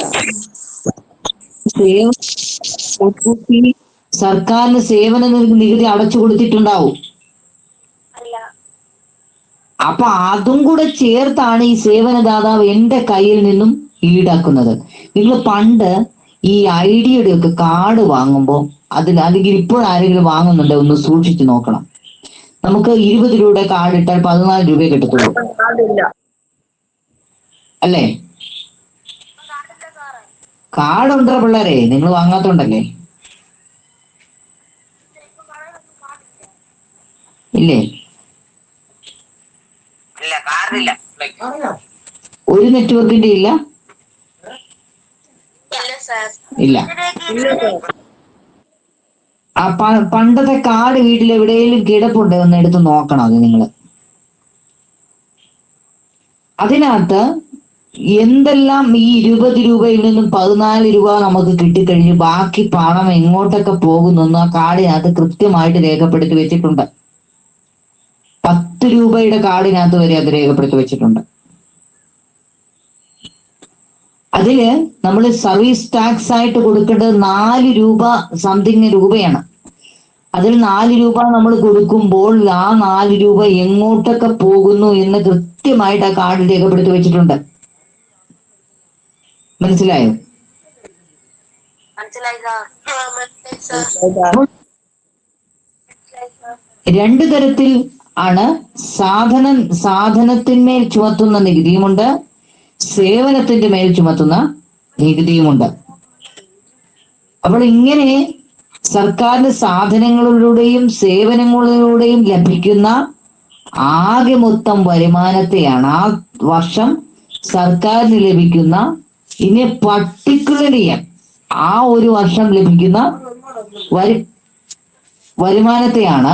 സർക്കാരിന് സേവന നികുതി അടച്ചു കൊടുത്തിട്ടുണ്ടാവും. അപ്പൊ അതും കൂടെ ചേർത്താണ് ഈ സേവനദാതാവ് എന്റെ കയ്യിൽ നിന്നും ഈടാക്കുന്നത്. നിങ്ങൾ പണ്ട് ഈ ഐഡിയയുടെ ഒക്കെ കാർഡ് വാങ്ങുമ്പോൾ അല്ലെങ്കിൽ ഇപ്പോഴാരെങ്കിലും വാങ്ങുന്നുണ്ടോ ഒന്ന് സൂക്ഷിച്ചു നോക്കണം. നമുക്ക് 20 രൂപയുടെ കാർഡ് ഇട്ടാൽ 14 രൂപയെ കിട്ടത്തുള്ളൂ, അല്ലേ? കാർഡ് ഉണ്ടോ പിള്ളേരെ? നിങ്ങൾ വാങ്ങാത്തോണ്ടല്ലേ? ഇല്ലേ? ഒരു നെറ്റ്വർക്കിന്റെ ഇല്ല. ആ പണ്ടത്തെ കാർഡ് വീട്ടിൽ എവിടെയെങ്കിലും കിടപ്പുണ്ടോ ഒന്ന് എടുത്ത് നോക്കണം. അത് നിങ്ങൾ അതിനകത്ത് എന്തെല്ലാം ഈ 20 രൂപയിൽ നിന്നും 14 രൂപ നമുക്ക് കിട്ടിക്കഴിഞ്ഞ് ബാക്കി പണം എങ്ങോട്ടൊക്കെ പോകുന്നു ആ കാർഡിനകത്ത് കൃത്യമായിട്ട് രേഖപ്പെടുത്തി വെച്ചിട്ടുണ്ട്. 10 രൂപയുടെ കാർഡിനകത്ത് വരെ അത് രേഖപ്പെടുത്തി വെച്ചിട്ടുണ്ട്. അതില് നമ്മൾ സർവീസ് ടാക്സ് ആയിട്ട് കൊടുക്കേണ്ടത് 4 രൂപ സംതിങ് രൂപയാണ്. അതിൽ 4 രൂപ നമ്മൾ കൊടുക്കുമ്പോൾ ആ 4 രൂപ എങ്ങോട്ടൊക്കെ പോകുന്നു എന്ന് കൃത്യമായിട്ട് ആ കാർഡിൽ രേഖപ്പെടുത്തി വെച്ചിട്ടുണ്ട്. മനസ്സിലായോ? രണ്ടു തരത്തിൽ ആണ് സാധനത്തിന്മേൽ ചുമത്തുന്ന നികുതിയുമുണ്ട്, സേവനത്തിന്റെ മേൽ ചുമത്തുന്ന നികുതിയുമുണ്ട്. അപ്പോൾ ഇങ്ങനെ സർക്കാരിന് സാധനങ്ങളിലൂടെയും സേവനങ്ങളിലൂടെയും ലഭിക്കുന്ന ആകെ മൊത്തം വരുമാനത്തെയാണ് ആ വർഷം സർക്കാരിന് ലഭിക്കുന്ന, ഇനി പർട്ടിക്കുലർലി ആ ഒരു വർഷം ലഭിക്കുന്ന വരുമാനത്തെയാണ്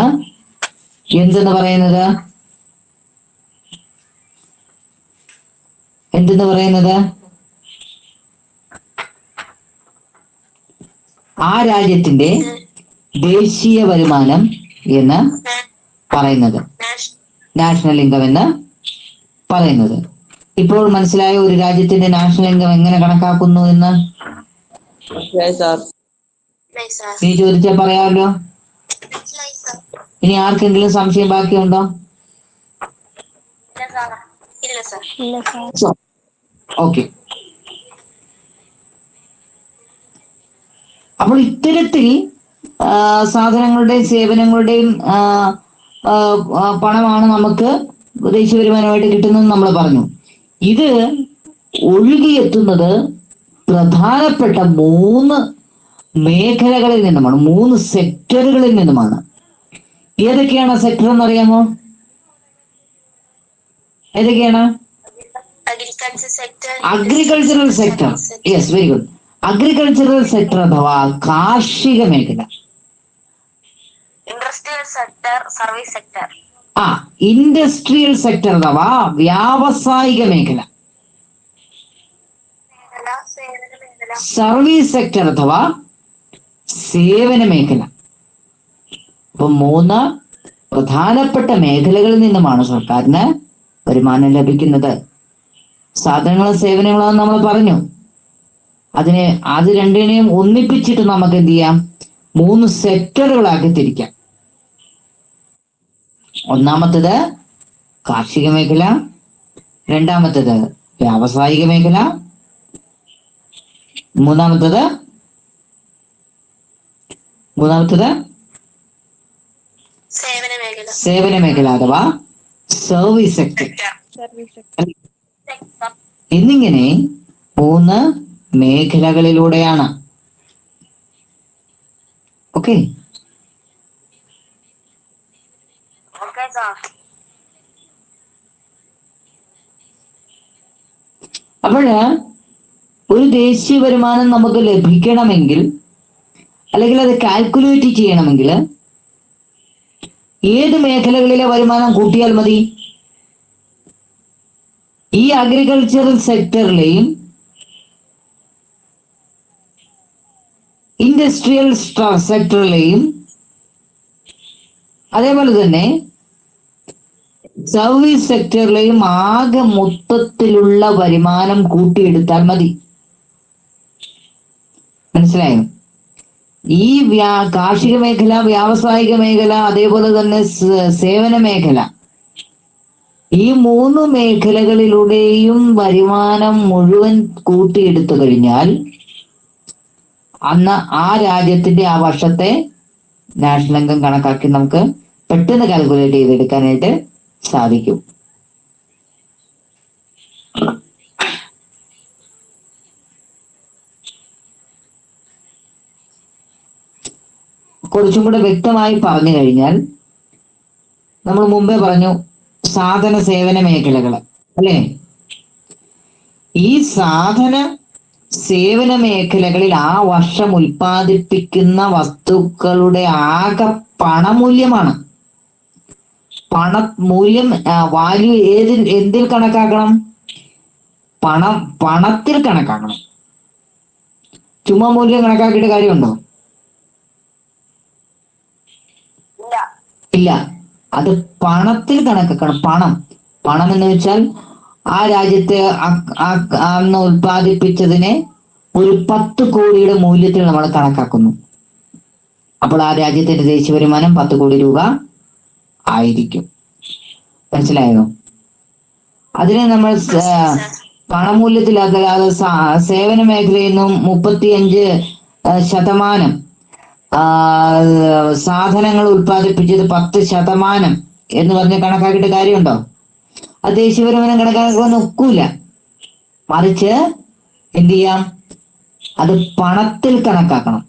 എന്തെന്ന് പറയുന്നത്? ആ രാജ്യത്തിന്റെ ദേശീയ വരുമാനം എന്ന് പറയുന്നത്, നാഷണൽ ഇൻകം എന്ന് പറയുന്നത്. ഇപ്പോൾ മനസ്സിലായോ ഒരു രാജ്യത്തിന്റെ നാഷണൽ ഇൻകം എങ്ങനെ കണക്കാക്കുന്നു എന്ന്? നീ ചോദിച്ചാൽ പറയാമല്ലോ. ഇനി ആർക്കെങ്കിലും സംശയം ബാക്കിയുണ്ടോ? ഓക്കെ. അപ്പോൾ ഇത്തരത്തിൽ സാധനങ്ങളുടെയും സേവനങ്ങളുടെയും പണമാണ് നമുക്ക് ദേശീയ വരുമാനമായിട്ട് കിട്ടുന്നത് നമ്മൾ പറഞ്ഞു. ഇത് ഒഴുകിയെത്തുന്നത് പ്രധാനപ്പെട്ട 3 മേഖലകളിൽ നിന്നുമാണ്, 3 സെക്ടറുകളിൽ നിന്നുമാണ്. ഏതൊക്കെയാണ് സെക്ടർ എന്നറിയാമോ? ഏതൊക്കെയാണ്? Agricultural sector. Yes, very good. Agricultural sector അഥവാ കാർഷിക മേഖല. Industrial sector, service sector. Industrial sector അഥവാ വ്യാവസായിക മേഖല. സർവീസ് സെക്ടർ അഥവാ സേവന മേഖല. അപ്പൊ 3 പ്രധാനപ്പെട്ട മേഖലകളിൽ നിന്നുമാണ് സർക്കാരിന് വരുമാനം ലഭിക്കുന്നത്. സാധനങ്ങളും സേവനങ്ങളും നമ്മൾ പറഞ്ഞു. അത് രണ്ടിനെയും ഒന്നിപ്പിച്ചിട്ട് നമുക്ക് എന്ത് ചെയ്യാം? 3 സെക്ടറുകളാക്കി തിരിക്കാം. ഒന്നാമത്തേത് കാർഷിക മേഖല, രണ്ടാമത്തേത് വ്യാവസായിക മേഖല, മൂന്നാമത്തേത് സേവന മേഖല അഥവാ സർവീസ് സെക്ടർ എന്നിങ്ങനെ 3 മേഖലകളിലൂടെയാണ്. ഓക്കെ, അപ്പോഴ് ഒരു ദേശീയ വരുമാനം നമുക്ക് ലഭിക്കണമെങ്കിൽ, അല്ലെങ്കിൽ അത് കാൽക്കുലേറ്റ് ചെയ്യണമെങ്കിൽ ഏത് മേഖലകളിലെ വരുമാനം കൂട്ടിയാൽ മതി? ഈ അഗ്രികൾച്ചറൽ സെക്ടറിലെയും ഇൻഡസ്ട്രിയൽ സെക്ടറിലെയും അതേപോലെ തന്നെ സർവീസ് സെക്ടറിലെയും ആകെ മൊത്തത്തിലുള്ള വരുമാനം കൂട്ടിയെടുത്താൽ മതി. മനസ്സിലായോ? ഈ കാർഷിക മേഖല, വ്യാവസായിക മേഖല, അതേപോലെ തന്നെ സേവന മേഖല, ഈ 3 മേഖലകളിലൂടെയും വരുമാനം മുഴുവൻ കൂട്ടിയെടുത്തു കഴിഞ്ഞാൽ അന്ന് ആ രാജ്യത്തിന്റെ ആ വർഷത്തെ നാഷണൽ ഇൻകം കണക്കാക്കി നമുക്ക് പെട്ടെന്ന് കാൽക്കുലേറ്റ് ചെയ്തെടുക്കാനായിട്ട് സാധിക്കും. കുറച്ചും കൂടെ വ്യക്തമായി പറഞ്ഞു കഴിഞ്ഞാൽ, നമ്മൾ മുമ്പേ പറഞ്ഞു സാധന സേവന മേഖലകൾ അല്ലേ? ഈ സാധന സേവന മേഖലകളിൽ ആ വർഷം ഉൽപ്പാദിപ്പിക്കുന്ന വസ്തുക്കളുടെ ആകെ പണമൂല്യമാണ്. പണമൂല്യം വാല്യൂ എന്തിൽ കണക്കാക്കണം? പണത്തിൽ കണക്കാക്കണം. ചുമ്മാ മൂല്യം കണക്കാക്കിയിട്ട് കാര്യമുണ്ടോ? ഇല്ല, അത് പണത്തിൽ കണക്കാക്കണം. പണം എന്ന് വെച്ചാൽ ആ രാജ്യത്തെ അന്ന് ഉൽപ്പാദിപ്പിച്ചതിനെ ഒരു 10 കോടിയുടെ മൂല്യത്തിൽ നമ്മൾ കണക്കാക്കുന്നു. അപ്പോൾ ആ രാജ്യത്തിന്റെ ദേശീയ വരുമാനം 10 കോടി രൂപ ആയിരിക്കും. മനസ്സിലായോ? അതിനെ നമ്മൾ പണമൂല്യത്തിലാക്കാതെ സേവന മേഖലയിൽ നിന്നും 35% സാധനങ്ങൾ ഉൽപ്പാദിപ്പിച്ചത് 10% എന്ന് പറഞ്ഞ് കണക്കാക്കിയിട്ട് കാര്യമുണ്ടോ? അത് ദേശീയ വരുമാനം കണക്കാക്കാൻ ഒക്കൂല. മറിച്ച് എന്ത് ചെയ്യാം? അത് പണത്തിൽ കണക്കാക്കണം.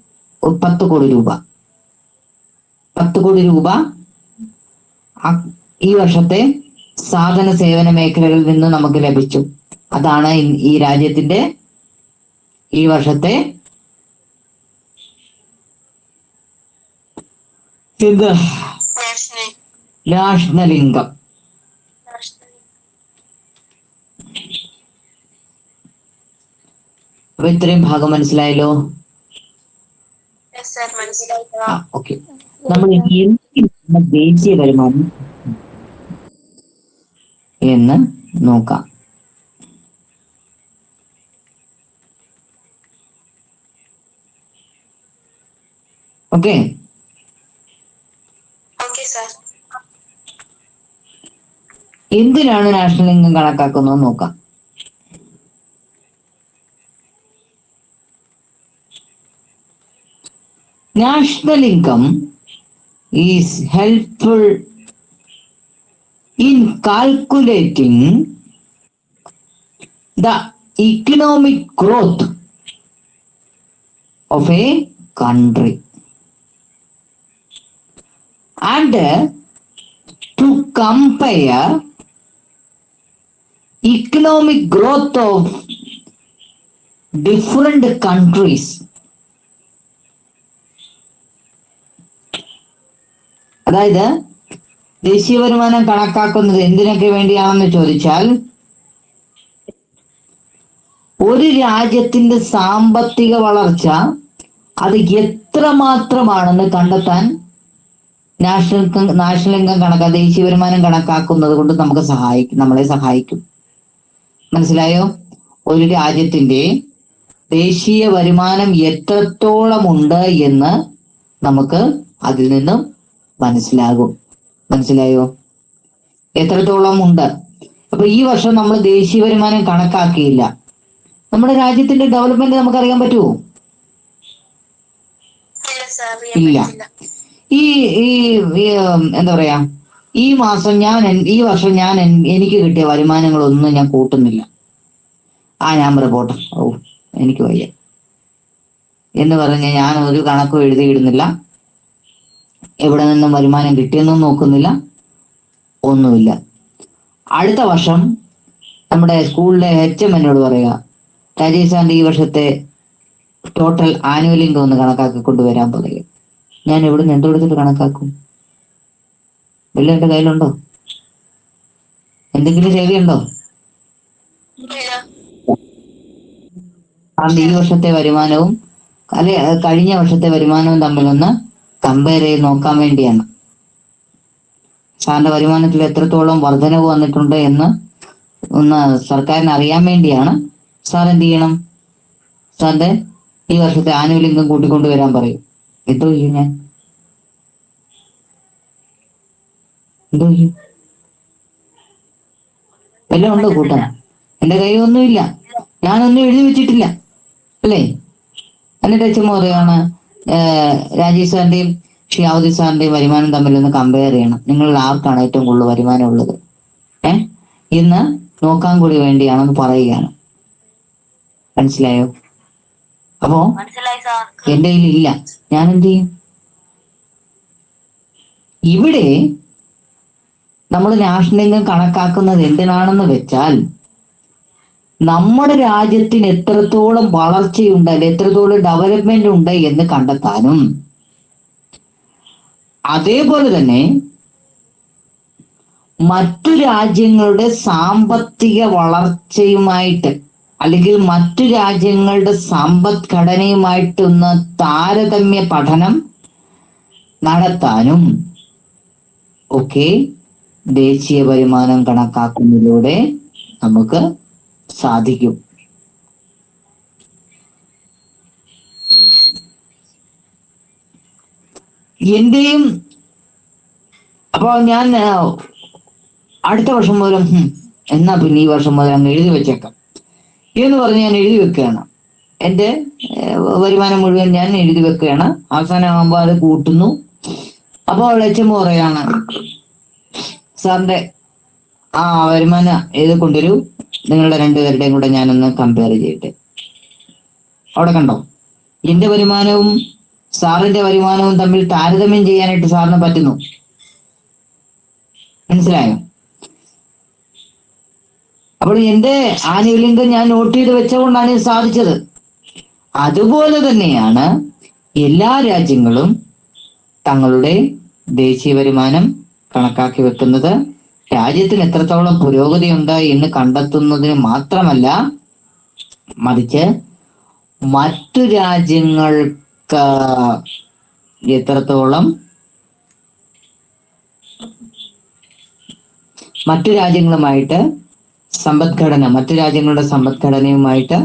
10 കോടി രൂപ 10 കോടി രൂപ ഈ വർഷത്തെ സാധന സേവന മേഖലകളിൽ നിന്ന് നമുക്ക് ലഭിച്ചു. അതാണ് ഈ രാജ്യത്തിന്റെ ഈ വർഷത്തെ നാഷണൽ ഇൻകം. അപ്പൊ ഇത്രയും ഭാഗം മനസ്സിലായല്ലോ? ഓക്കെ, നമ്മൾ ദേശീയ വരുമാനം എന്ന് നോക്കാം. ഓക്കെ, എന്തിനാണ് നാഷണൽ ഇൻകം കണക്കാക്കുന്നത് നോക്കാം. National income is helpful in calculating the economic growth of a country and to compare economic growth of different countries. അതായത് ദേശീയ വരുമാനം കണക്കാക്കുന്നത് എന്തിനൊക്കെ വേണ്ടിയാണെന്ന് ചോദിച്ചാൽ, ഒരു രാജ്യത്തിന്റെ സാമ്പത്തിക വളർച്ച അത് എത്രമാത്രമാണെന്ന് കണ്ടെത്താൻ നാഷണൽ ഇൻകം ദേശീയ വരുമാനം കണക്കാക്കുന്നത് കൊണ്ട് നമ്മളെ സഹായിക്കും. മനസ്സിലായോ? ഒരു രാജ്യത്തിന്റെ ദേശീയ വരുമാനം എത്രത്തോളം ഉണ്ട് എന്ന് നമുക്ക് അതിൽ നിന്നും മനസ്സിലാകും. മനസ്സിലായോ? എത്രത്തോളം ഉണ്ട്. അപ്പൊ ഈ വർഷം നമ്മൾ ദേശീയ വരുമാനം കണക്കാക്കിയില്ല. നമ്മുടെ രാജ്യത്തിന്റെ ഡെവലപ്മെന്റ് നമുക്ക് അറിയാൻ പറ്റുമോ? ഇല്ല. ഈ എന്താ പറയാ, ഈ വർഷം ഞാൻ എനിക്ക് കിട്ടിയ വരുമാനങ്ങളൊന്നും ഞാൻ കൂട്ടുന്നില്ല. ഞാൻ റിപ്പോർട്ട് എനിക്ക് വയ്യ എന്ന് പറഞ്ഞ് ഞാൻ ഒരു കണക്കും എഴുതിയിടുന്നില്ല. എവിടെ നിന്നും വരുമാനം കിട്ടിയെന്നും നോക്കുന്നില്ല, ഒന്നുമില്ല. അടുത്ത വർഷം നമ്മുടെ സ്കൂളിലെ HM എന്നോട് പറയുക, രാജേഷ് സാറിന്റെ ഈ വർഷത്തെ ടോട്ടൽ ആനുവൽ ഇൻകം ഒന്ന് കണക്കാക്കി കൊണ്ടുവരാൻ പറയുക. ഞാൻ എവിടുന്ന് എന്തെടുത്തിട്ട് കണക്കാക്കും? വല്ല എന്റെ കയ്യിലുണ്ടോ? എന്തെങ്കിലും രേഖയുണ്ടോ? കാരണം ഈ വർഷത്തെ വരുമാനവും കഴിഞ്ഞ വർഷത്തെ വരുമാനവും തമ്മിലൊന്ന് കമ്പയർ ചെയ്ത് നോക്കാൻ വേണ്ടിയാണ്. സാറിന്റെ വരുമാനത്തിൽ എത്രത്തോളം വർധനവ് വന്നിട്ടുണ്ട് എന്ന് ഒന്ന് സർക്കാരിന് അറിയാൻ വേണ്ടിയാണ്. സാർ എന്ത് ചെയ്യണം? സാറിന്റെ ഈ വർഷത്തെ ആനുവൽ ഇൻകം കൂട്ടിക്കൊണ്ടുവരാൻ പറയും. എന്തോ ചെയ്യും ഞാൻ? എന്തോ ചെയ്യും? എല്ലാം ഉണ്ടോ കൂട്ടാൻ? എന്റെ കയ്യിൽ ഒന്നുമില്ല, ഞാനൊന്നും എഴുതി വെച്ചിട്ടില്ല അല്ലേ? എന്നിട്ട് HM പറയുകയാണ്, രാജീവ് സാറിന്റെയും ഷിയാവുദ്ദീൻ സാറിന്റെയും വരുമാനം തമ്മിലൊന്ന് കമ്പയർ ചെയ്യണം. നിങ്ങളിൽ ആർക്കാണ് ഏറ്റവും കൂടുതൽ വരുമാനം ഉള്ളത് ഇന്ന് നോക്കാൻ കൂടി വേണ്ടിയാണെന്ന് പറയുകയാണ്. മനസ്സിലായോ? അപ്പോ എന്റെ കയ്യിൽ ഇല്ല, ഞാൻ എന്ത് ചെയ്യും? ഇവിടെ നമ്മൾ നാഷണൽ ഇൻകം കണക്കാക്കുന്നത് എന്തിനാണെന്ന് വെച്ചാൽ, നമ്മുടെ രാജ്യത്തിന് എത്രത്തോളം വളർച്ചയുണ്ട്, എത്രത്തോളം ഡെവലപ്മെന്റ് ഉണ്ട് എന്ന് കണ്ടെത്താനും, അതേപോലെ തന്നെ മറ്റു രാജ്യങ്ങളുടെ സാമ്പത്തിക വളർച്ചയുമായിട്ട് അല്ലെങ്കിൽ മറ്റു രാജ്യങ്ങളുടെ സമ്പദ്ഘടനയുമായിട്ടൊന്ന് താരതമ്യ പഠനം നടത്താനും ഒക്കെ ദേശീയ വരുമാനം കണക്കാക്കുന്നതിലൂടെ നമുക്ക് സാധിക്കും. എന്റെയും അപ്പൊ ഞാൻ അടുത്ത വർഷം മുതൽ എന്നാ പിന്നെ ഈ വർഷം മുതൽ അങ്ങ് എഴുതി വെച്ചേക്കാം എന്ന് പറഞ്ഞ് ഞാൻ എഴുതി വെക്കുകയാണ്. എന്റെ വരുമാനം മുഴുവൻ ഞാൻ എഴുതി വെക്കുകയാണ്. അവസാനമാകുമ്പോൾ അത് കൂട്ടുന്നു. അപ്പോൾ HM പറയാണ്, സാറിന്റെ വരുമാനം എഴുതി കൊണ്ടുവരൂ, നിങ്ങളുടെ രണ്ടുപേരുടെയും കൂടെ ഞാനൊന്ന് കമ്പയർ ചെയ്യട്ടെ. അവിടെ കണ്ടോ, എന്റെ വരുമാനവും സാറിന്റെ വരുമാനവും തമ്മിൽ താരതമ്യം ചെയ്യാനായിട്ട് സാറിന് പറ്റുന്നു. മനസ്സിലായോ? അപ്പോൾ എന്റെ ആനുവൽ ഇൻകം ഞാൻ നോട്ട് ചെയ്ത് വെച്ചുകൊണ്ടാണ് ഇത് സാധിച്ചത്. അതുപോലെ തന്നെയാണ് എല്ലാ രാജ്യങ്ങളും തങ്ങളുടെ ദേശീയ വരുമാനം കണക്കാക്കി വെക്കുന്നത്. രാജ്യത്തിന് എത്രത്തോളം പുരോഗതി ഉണ്ട് എന്ന് കണ്ടെത്തുന്നതിന് മാത്രമല്ല, മറിച്ച് മറ്റു രാജ്യങ്ങൾക്ക് എത്രത്തോളം മറ്റു രാജ്യങ്ങളുമായിട്ട് മറ്റു രാജ്യങ്ങളുടെ സമ്പദ്ഘടനയുമായിട്ട്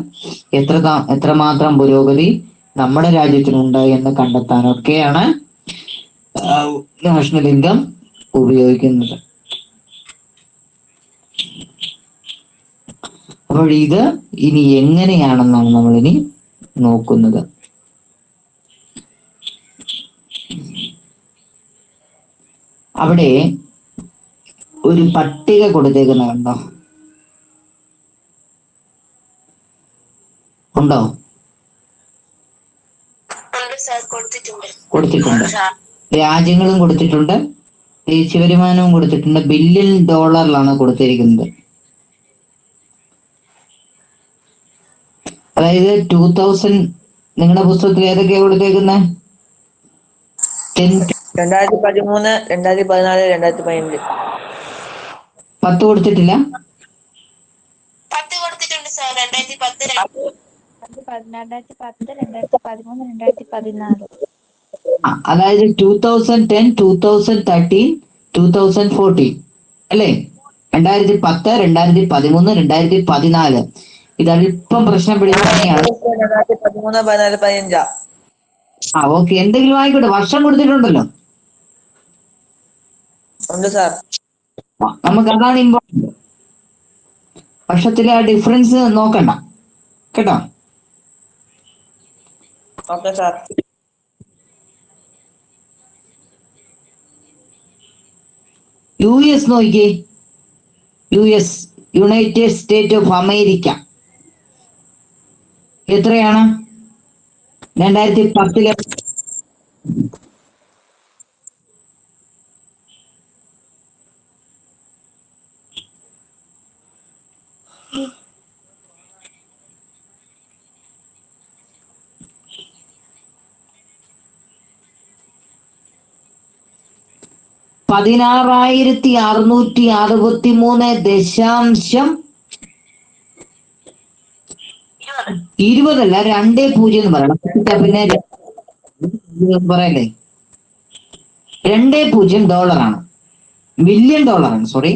എത്രമാത്രം പുരോഗതി നമ്മുടെ രാജ്യത്തിനുണ്ട് എന്ന് കണ്ടെത്താനൊക്കെയാണ് നാഷണൽ ഇൻകം ഉപയോഗിക്കുന്നത്. അപ്പോൾ ഇത് ഇനി എങ്ങനെയാണെന്നാണ് നമ്മൾ ഇനി നോക്കുന്നത്. അവിടെ ഒരു പട്ടിക കൊടുത്തേക്കുന്ന കണ്ടോ? ഉണ്ടോ? കൊടുത്തിട്ടുണ്ട്. രാജ്യങ്ങളും കൊടുത്തിട്ടുണ്ട്, ദേശീയ വരുമാനവും കൊടുത്തിട്ടുണ്ട്. ബില്യൺ ഡോളറിലാണ് കൊടുത്തിരിക്കുന്നത്. അതായത് 2000 നിങ്ങളുടെ പുസ്തകത്തിൽ ഏതൊക്കെയാ കൊടുത്തേക്കുന്നത്? 2013, 2014, 2015. 10 കൊടുത്തിട്ടില്ല. 10 കൊടുത്തിട്ടുണ്ട് സാർ. 2010, 2010, 2013, 2014. അതായത് 2010, 2013, 2014 അല്ലേ? 2010, 2013, 2014. ഇതല്പം പ്രശ്നം പിടിച്ച പണിയാണ്. 2013, 14, 15. ഓക്കെ, എന്തെങ്കിലും ആയിക്കോട്ടെ, വർഷം കൊടുത്തിട്ടുണ്ടല്ലോ. ഉണ്ട് സാർ. നമുക്ക് അതാണ് ഇമ്പോർട്ടന്റ്. വർഷത്തിലെ ആ ഡിഫറൻസ് നോക്കണ്ട കേട്ടോ. Okay sir. US നോക്കിയേ. US, United state of America എത്രയാണ് 2010? 16,663.20 അല്ല, 20 എന്ന് പറയണം. പിന്നെ പറയല്ലേ, $20 മില്യൺ ഡോളറാണ്. സോറി,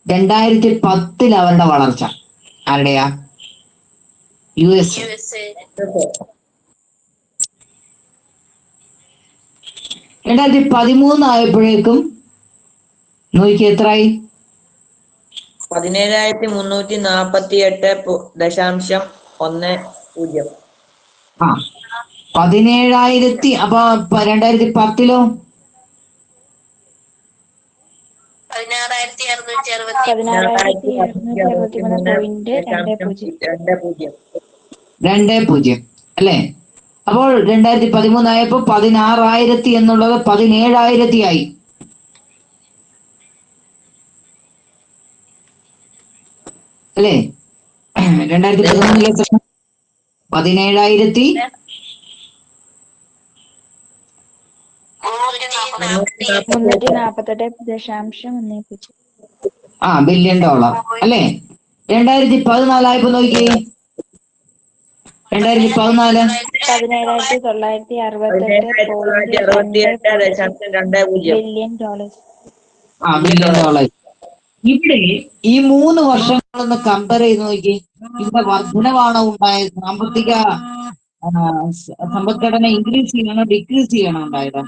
2010 അവരുടെ വളർച്ച ആരുടെയാ? US. USA. 2013 ആയപ്പോഴേക്കും നോക്കി എത്രയായി? 17,348.10. 17,000. അപ്പൊ 2010 16,263.20 അല്ലേ? അപ്പോൾ 2013 ആയപ്പോ 16,000 എന്നുള്ളത് 17,000 ആയി. അല്ലേ? 2013 17,000 348.10 ബില്യൺ ഡോളർ അല്ലേ? 2014 ആയപ്പോ നോക്കി, 2014 17,968.20 ബില്യൺ ഡോളർ. Billion dollar. ഇവിടെ ഈ 3 വർഷങ്ങളൊന്ന് കമ്പയർ ചെയ്ത് നോക്കി. ഇവിടെ വർധനവാണോ ഉണ്ടായത്? സാമ്പത്തിക സമ്പദ്ഘടന ഇൻക്രീസ് ചെയ്യണോ ഡിക്രീസ് ചെയ്യണോ ഉണ്ടായത്?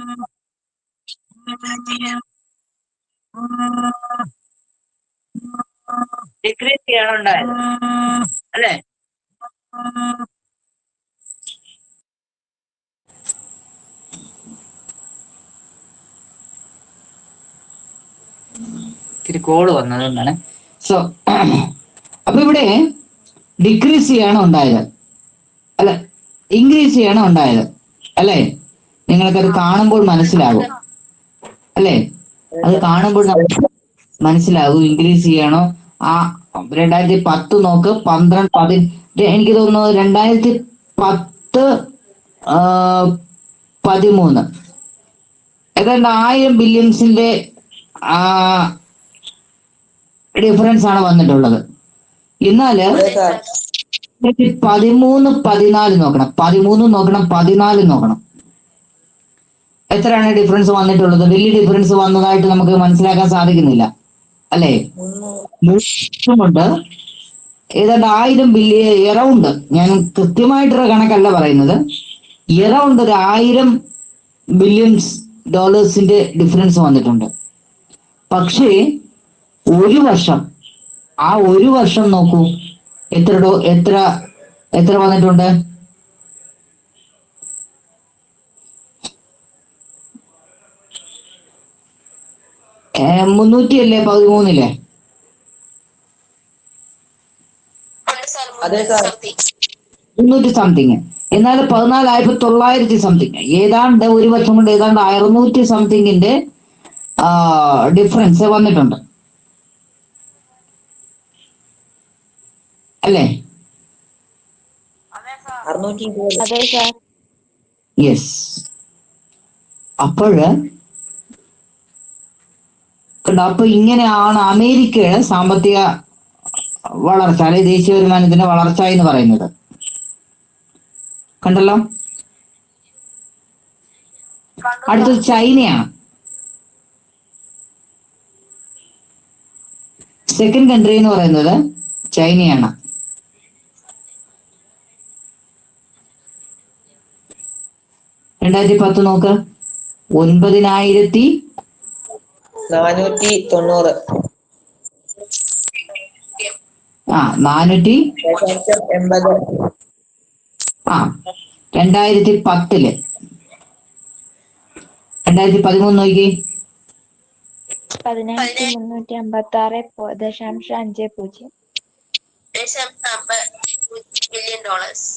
ഡിക്രീസ് ചെയ്യണോ ഉണ്ടായത് അല്ലേ? ഇത്തിരി കോള് വന്നതുകൊണ്ടാണ്. സോ അപ്പൊ ഇവിടെ ഡിക്രീസ് ചെയ്യണോ ഉണ്ടായത് അല്ല, ഇൻക്രീസ് ചെയ്യണോ ഉണ്ടായത് അല്ലേ? നിങ്ങൾക്കത് കാണുമ്പോൾ മനസ്സിലാകും അല്ലേ? അത് കാണുമ്പോൾ മനസ്സിലാകും ഇൻക്രീസ് ചെയ്യണോ. 2010 നോക്ക്, 12, എനിക്ക് തോന്നുന്നു 2010, 13 ഏതാണ്ട് 1000 ബില്യൺസിന്റെ ഡിഫറൻസ് ആണ് വന്നിട്ടുള്ളത്. എന്നാല് 13, 14 നോക്കണം, 13 നോക്കണം, 14 നോക്കണം. എത്രയാണ് ഡിഫറൻസ് വന്നിട്ടുള്ളത്? വലിയ ഡിഫറൻസ് വന്നതായിട്ട് നമുക്ക് മനസ്സിലാക്കാൻ സാധിക്കുന്നില്ല അല്ലേ? ണ്ട് ഏതാണ്ട് 1000 ബില്യൺ എറൗണ്ട്, ഞാൻ കൃത്യമായിട്ടുള്ള കണക്കല്ല പറയുന്നത്, എറൗണ്ട് ഒരു 1000 ബില്യൺസ് ഡോളേഴ്സിന്റെ ഡിഫറൻസ് വന്നിട്ടുണ്ട്. പക്ഷേ ഒരു വർഷം, ഒരു വർഷം നോക്കൂ, എത്ര വന്നിട്ടുണ്ട്? മുന്നൂറ്റി അല്ലേ, 13 300 സംതിങ്. എന്നാൽ 14 ആയപ്പോ 900 സംതിങ്. ഏതാണ്ട് ഒരു വർഷം കൊണ്ട് ഏതാണ്ട് 600 സംതിങ്ങിന്റെ ഡിഫറൻസ് വന്നിട്ടുണ്ട് അല്ലേ? യെസ്. അപ്പൊ ഇങ്ങനെയാണ് അമേരിക്കയുടെ സാമ്പത്തിക വളർച്ച, അല്ലെ ദേശീയ വരുമാനത്തിന്റെ വളർച്ച എന്ന് പറയുന്നത്. കണ്ടല്ലോ. അടുത്തത് ചൈനയാണ്. സെക്കൻഡ് കൺട്രി എന്ന് പറയുന്നത് ചൈനയാണ്. 2010 നോക്ക്. 490. 400. 80. 2010. 2013 നോക്കി. 10,356.50. Billion dollars.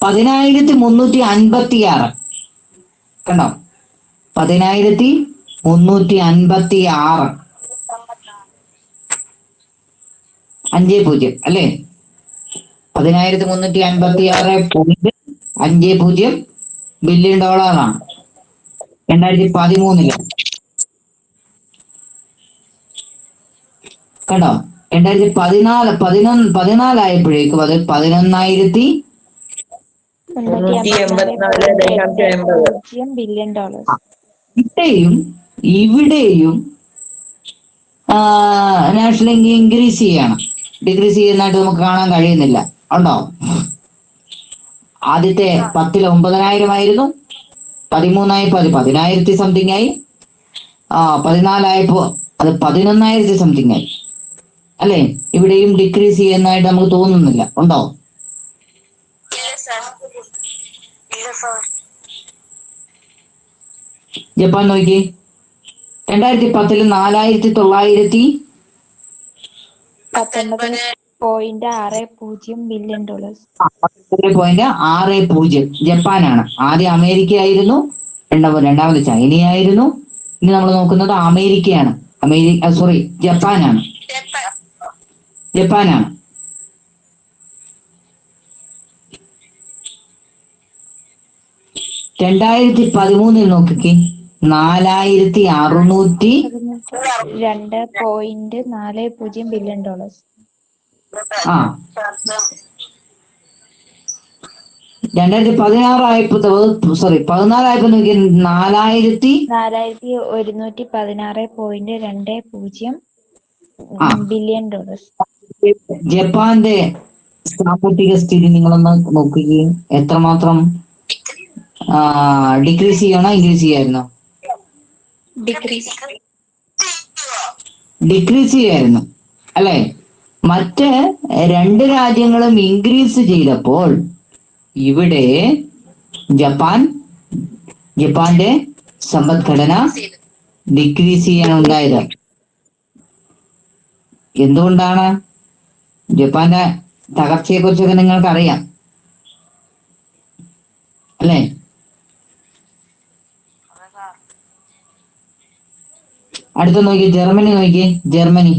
10,356. കണ്ടോ? 10,356. 50 അല്ലേ? 10,356.50 ബില്യൺ ഡോളറാണ് 2013. കണ്ടോ? 2014 ആയപ്പോഴേക്കും അത് 11,384.80. Billion dollars. ഇവിടെയും നാഷണൽ ഇൻക്രീസ് ചെയ്യണം. ഡിക്രീസ് ചെയ്യുന്നതായിട്ട് നമുക്ക് കാണാൻ കഴിയുന്നില്ല. ഉണ്ടോ? ആദ്യത്തെ 10 9,000 ആയിരുന്നു. 13 ആയപ്പോ അത് 10,000 സംതിങ് ആയി. 14 ആയപ്പോ അത് 11,000 സംതിങ് ആയി. അല്ലെ? ഇവിടെയും ഡിക്രീസ് ചെയ്യുന്നതായിട്ട് നമുക്ക് തോന്നുന്നില്ല. ഉണ്ടോ? ജപ്പാൻ നോക്കി. 2010 $419.60 ബില്യൺ ഡോളേഴ്സ്. 4,60 ജപ്പാനാണ്. ആദ്യം അമേരിക്ക ആയിരുന്നു, രണ്ടാമത് ചൈനയായിരുന്നു. ഇനി നമ്മൾ നോക്കുന്നത് അമേരിക്കയാണ്. ജപ്പാനാണ്. 2013 നോക്കിക്കേ. 4,602.40 ബില്യൺ ഡോളേഴ്സ്. 2016 ആയപ്പോ 14 ആയപ്പോ നോക്കി 4,116.20 ബില്യൺ ഡോളേഴ്സ്. ജപ്പാന്റെ സാമ്പത്തിക സ്ഥിതി നിങ്ങളൊന്ന് നോക്കുകയും എത്രമാത്രം ഡിക്രീസ് ചെയ്യണോ ഇൻക്രീസ് ചെയ്യായിരുന്നോ? ഡിക്രീസ് ചെയ്യായിരുന്നു അല്ലെ? മറ്റ് 2 രാജ്യങ്ങളും ഇൻക്രീസ് ചെയ്തപ്പോൾ ഇവിടെ ജപ്പാന്റെ സമ്പദ്ഘടന ഡിക്രീസ് ചെയ്യാൻ ഉണ്ടായത്. എന്തുകൊണ്ടാണ്? ജപ്പാന്റെ തകർച്ചയെ കുറിച്ചൊക്കെ നിങ്ങൾക്ക് അറിയാം അല്ലേ? അടുത്ത നോക്കി. ജർമ്മനി നോക്കി. ജർമ്മനി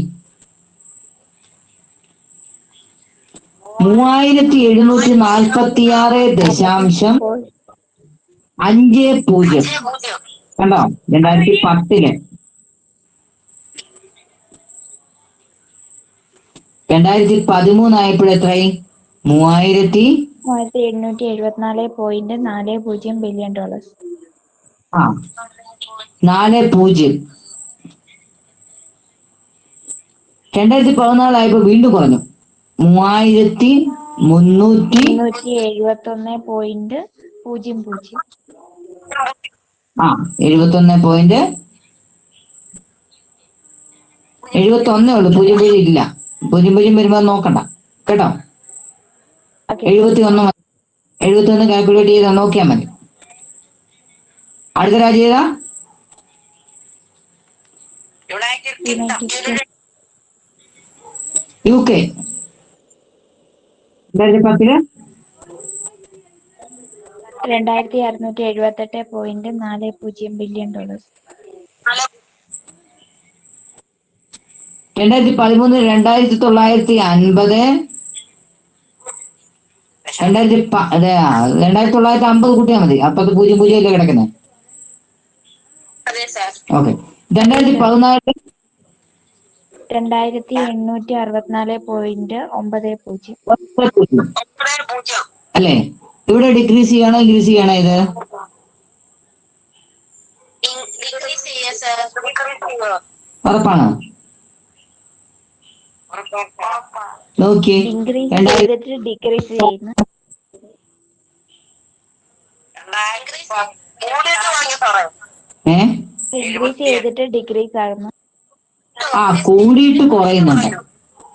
3,746.50 കണ്ടോ? 2010. 2013 ആയപ്പോഴെത്രയായി? 3,774.40 ബില്യൺ ഡോളേഴ്സ്. 40. 2014 ആയപ്പോ വീണ്ടും കുറഞ്ഞു. 3,371.00. 71 ഉള്ളു. 00 ഇല്ല. 00 വരുമ്പോ നോക്കണ്ട കേട്ടോ. 71 കാൽക്കുലേറ്റ് ചെയ്താൽ നോക്കിയാൽ മതി. അടുത്ത രാജ്യം ഏതാ? UK. 2010 2,678.40 billion dollars. 2013 2,950. 2,950 കൂട്ടിയാൽ മതി. അപ്പൊ 00 അല്ലേ കിടക്കുന്നത്? ഓക്കെ. 2014 2,864.90 അല്ലേ? ഇവിടെ ഡിക്രീസ് ചെയ്യണോ ഇൻക്രീസ് ചെയ്യണോ ഇത്? ഡിക്രീസ് ചെയ്യാം സർ. ഉറപ്പാണോ? നോക്കിയേ, ഇൻക്രീസ് 2000 ചെയ്തിട്ട് ഡിക്രീസ് ചെയ്യുന്നു. ഏ ഇൻക്രീസ് ചെയ്തിട്ട് ഡിക്രീസ് ആകുന്നു. കൂടിയിട്ട് കുറയുന്നുണ്ട്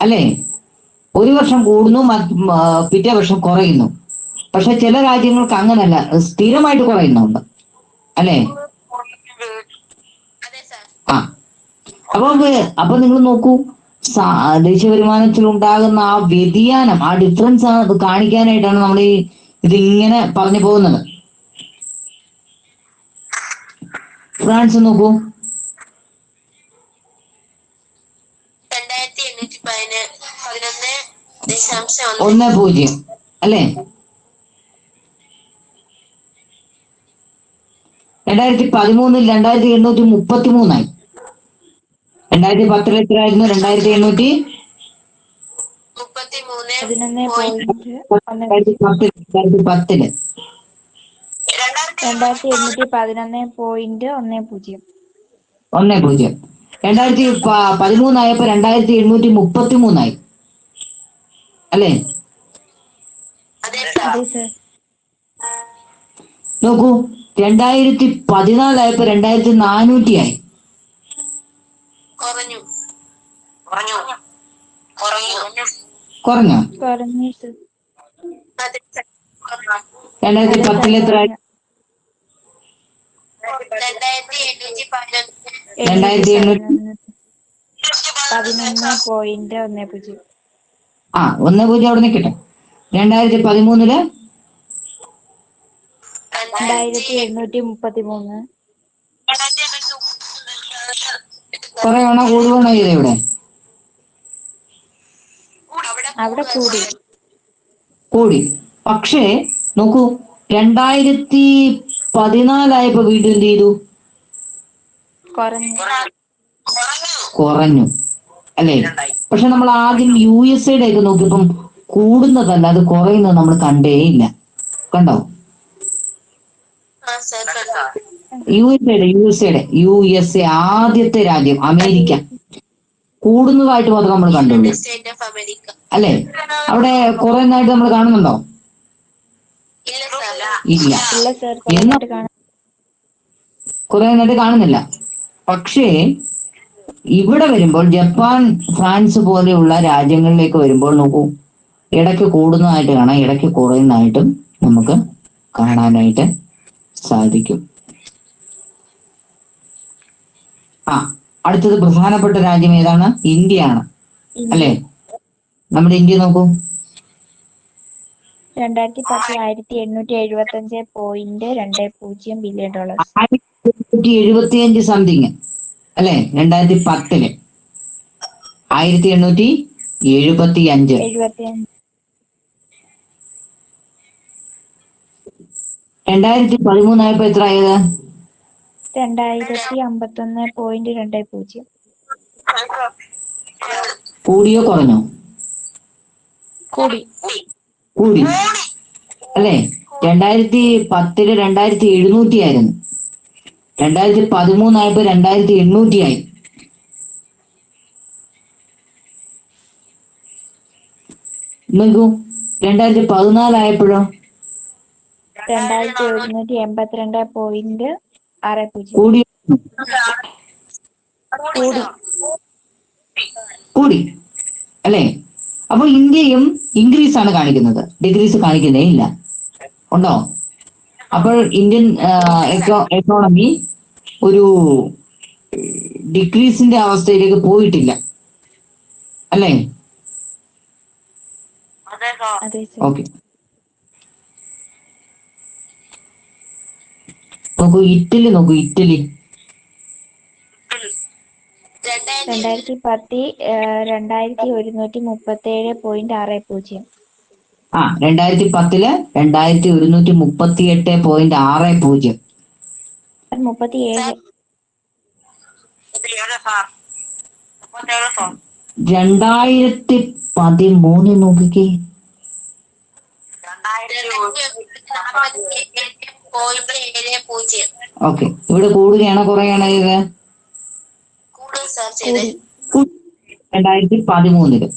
അല്ലേ? ഒരു വർഷം കൂടുന്നു, പിറ്റേ വർഷം കുറയുന്നു. പക്ഷെ ചില രാജ്യങ്ങൾക്ക് അങ്ങനല്ല, സ്ഥിരമായിട്ട് കുറയുന്നുണ്ട് അല്ലേ? അതെ സർ. ആ അപ്പൊ നിങ്ങൾ നോക്കൂ, ദേശീയ വരുമാനത്തിൽ ഉണ്ടാകുന്ന ആ വ്യതിയാനം, ആ ഡിഫറൻസ് ആണ് കാണിക്കാനായിട്ടാണ് നമ്മൾ ഇതിങ്ങനെ പറഞ്ഞു പോകുന്നത്. ഫ്രാൻസ് നോക്കൂ, 1.11 അല്ലേ? 2013 2833. 2010 എത്രയായിരുന്നു? 2010. 2811.10. 10. 2013 ആയപ്പോ 2833 അല്ലേ? അതെ അതെ സർ. സർ. നോക്കൂ, 2014 ആയപ്പോ 2400 കുറഞ്ഞു. കുറഞ്ഞോ? കുറഞ്ഞു സർ. അതെ സർ. 2010 എത്ര? 2811. 11.10. 10 അവിടെ നിൽക്കട്ടെ. 2013 2833. കുറയണോ കൂടുകയാണോ ചെയ്തത്? ഇവിടെ അവിടെ കൂടി. പക്ഷേ നോക്കൂ, 2014 ആയപ്പോ വീണ്ടും എന്ത് ചെയ്തു? കുറഞ്ഞു അല്ലേ? പക്ഷെ നമ്മൾ ആദ്യം USA ഒക്കെ നോക്കിയപ്പം കൂടുന്നതല്ല, അത് കുറയുന്നത് നമ്മൾ കണ്ടേയില്ല. കണ്ടോ? USA ആദ്യത്തെ രാജ്യം അമേരിക്ക കൂടുന്നതായിട്ട് മാത്രം നമ്മൾ കണ്ടുള്ളൂ അല്ലേ? അവിടെ കുറയുന്നതായിട്ട് നമ്മൾ കാണുന്നുണ്ടോ? ഇല്ല. ഇല്ല സർ. കുറയുന്നതായിട്ട് കാണുന്നില്ല. പക്ഷേ ഇവിടെ വരുമ്പോൾ ജപ്പാൻ, ഫ്രാൻസ് പോലെയുള്ള രാജ്യങ്ങളിലേക്ക് വരുമ്പോൾ നോക്കൂ, ഇടയ്ക്ക് കൂടുന്നതായിട്ട് കാണാം, ഇടയ്ക്ക് കുറയുന്നതായിട്ടും നമുക്ക് കാണാനായിട്ട് സാധിക്കും. അടുത്തത് പ്രധാനപ്പെട്ട രാജ്യം ഏതാണ്? ഇന്ത്യയാണ് അല്ലേ? നമ്മുടെ ഇന്ത്യ നോക്കൂ, 2010 $1875.20 ബില്യൺ. 1875 സംതിങ് അല്ലെ? 2010 1875. 2013 ആയപ്പോ എത്ര ആയത്? 2051.20. കൂടിയോ കുറഞ്ഞോ? കൂടി അല്ലേ? 2010 2700 ആയിരുന്നു. 2013 ആയപ്പോ 2800 ആയി. നോക്കൂ, 2014 ആയപ്പോഴോ? 2182.60. കൂടി അല്ലേ? അപ്പൊ ഇന്ത്യയും ഇൻക്രീസ് ആണ് കാണിക്കുന്നത്, ഡിക്രീസ് കാണിക്കുന്നേ ഇല്ല. ഉണ്ടോ? അപ്പോൾ ഇന്ത്യൻ എക്കോണമി ഒരു ഡിക്രീസിന്റെ അവസ്ഥയിലേക്ക് പോയിട്ടില്ല അല്ലേ? ഓക്കെ. നോക്കൂ, ഇറ്റലി നോക്കൂ, ഇറ്റലി 2010 2137.60. 2010 2138.60. 37. 2013 നോക്കിക്കേ, $247.70. ഓക്കെ, ഇവിടെ കൂടുകയാണോ കുറയാണോ ഇത്? കൂടും സാർ ചെയ്തേ. 2013